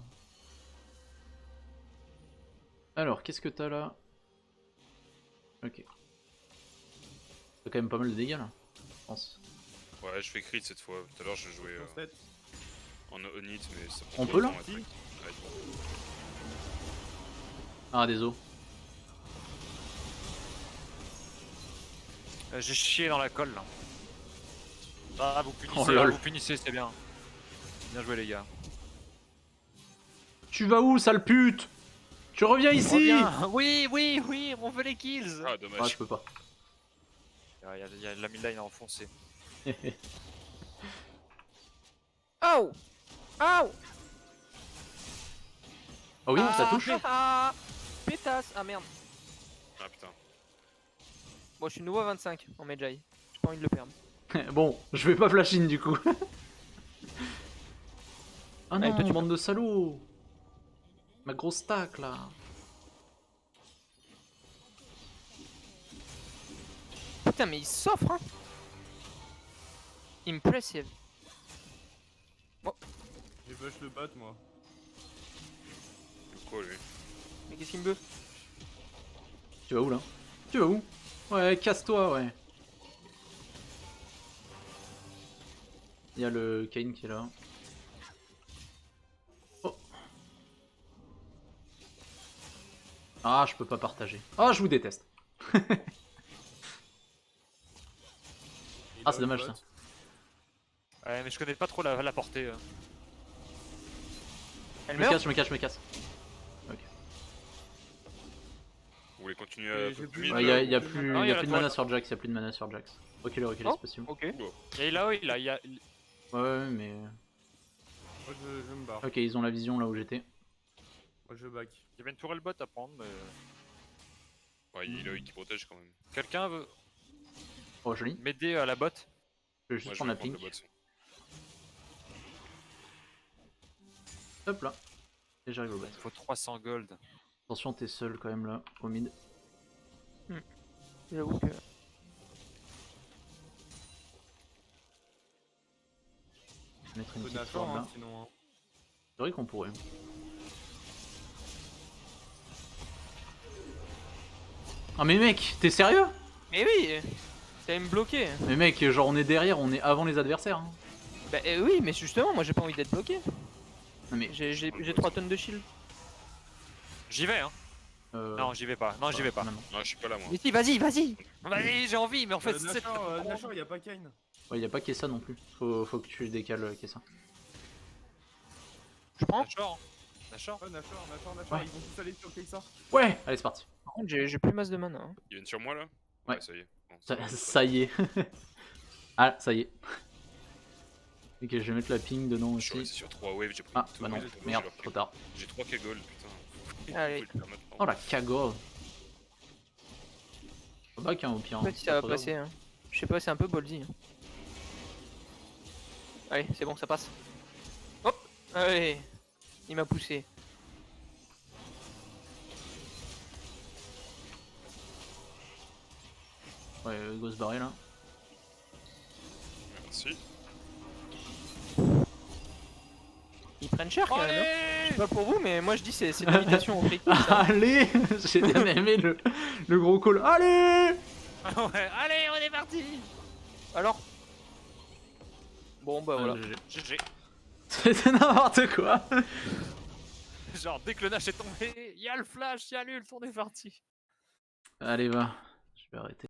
Alors, qu'est-ce que t'as là? Ok. T'as quand même pas mal de dégâts là, je pense. Ouais, je fais crit cette fois. Tout à l'heure, je jouais Sur 7. en on-hit, mais ça prend On trop peut de là temps à être- Ouais, bon. Ah, désolé. J'ai chié dans la colle là. Ah, vous punissez, Oh, lol. vous punissez, c'est bien. Bien joué les gars. Tu vas où, sale pute? Tu reviens ici? Reviens. Oui, oui, oui, on veut les kills. Ah, Ah, dommage. je peux pas. Il y a la midline à enfoncer. Oh. Oh. Oh oui, ça touche. Pétasse. Ah merde. Ah putain. Bon, je suis nouveau à 25 en Medjay. J'ai pas envie de le perdre. Bon, je vais pas flash in du coup. Ah non, Allez, toi, tu bande de salauds. Ma grosse stack là. Putain, mais il s'offre, hein. Impressive. J'ai bush le bot, moi. C'est quoi lui? Mais qu'est-ce qu'il me veut? Tu vas où là? Tu vas où? Ouais, casse-toi, ouais. Il y a le Kane qui est là. Oh. Ah, je peux pas partager. Ah, je vous déteste. Ah, c'est dommage ça. Ouais, mais je connais pas trop la portée. Elle Je me meurt? casse, je me casse, je me casse. Vous voulez continuer à. J'ai plus- mid, Ouais, là, y a ou- plus, Non, y y a a plus de la mana toile. sur Jax, y a plus de mana sur Jax. Reculez, reculez, Oh. c'est possible. Ok. Et là, oui, là, il y a. Ouais, ouais, mais. Moi, je me barre. Ok, ils ont la vision là où j'étais. Moi, je back. Il y avait une tourelle bot à prendre, mais. Ouais, il est là qui protège quand même. Quelqu'un veut Oh, joli. m'aider à la bot? Je vais juste Moi, je prendre vais la prendre pink. le bot. Hop là. Et j'arrive au bas. Il faut 300 gold. Attention, t'es seul quand même là, au mid. J'avoue que. Mettre une Peu petite d'accord, forme là. hein, sinon. Hein. C'est vrai qu'on pourrait. Ah mais mec, t'es sérieux? Mais oui! T'allais me bloquer. Mais mec, genre on est derrière, on est avant les adversaires. Hein. Bah oui, mais justement, moi j'ai pas envie d'être bloqué. Non mais... J'ai 3 tonnes de shield. J'y vais, hein. Non, j'y vais pas. Non, j'y vais pas. Non. Non, je suis pas là moi. Mais si, vas-y, vas-y! Vas-y, j'ai envie, mais en fait, c'est. Nashor, y'a pas Kane. Ouais, y a pas Kessa non plus. Faut que tu décales Kessa. Je prends? Nashor. Nashor. Ouais, Nashor, Ouais. ils vont tous aller sur Kai'Sa. Ouais, allez c'est parti. Par contre, j'ai plus masse de mana. Hein. Il vient sur moi là? Ouais. Ça y est. Bon, Ça y est. Ah, ça y est. Ok, je vais mettre la ping dedans Je suis aussi. resté sur 3 waves, j'ai pris Ah, tout bah non, le merde, j'ai leur- trop tard. J'ai 3 k-gold, putain. Allez. Faut le faire maintenant. Oh la cagole. Faut pas qu'un au pire. Je sais pas hein, si c'est ça va pas grave. passer. Hein. Je sais pas, c'est un peu ballsy. Hein. Allez, c'est bon, ça passe. Hop! Allez! Il m'a poussé. Ouais, go se barrer là. Merci. Ils prennent cher quand même. Hein. Je Allez sais pas pour vous, mais moi je dis c'est une invitation au fric. ça. Allez. J'ai bien aimé le gros call. Allez. Ouais, allez, on est parti. Alors? Bon, bah voilà. GG. C'était n'importe quoi. Genre, dès que le Nash est tombé, y'a le flash, y'a l'ult, on est parti. Allez va. Je vais arrêter.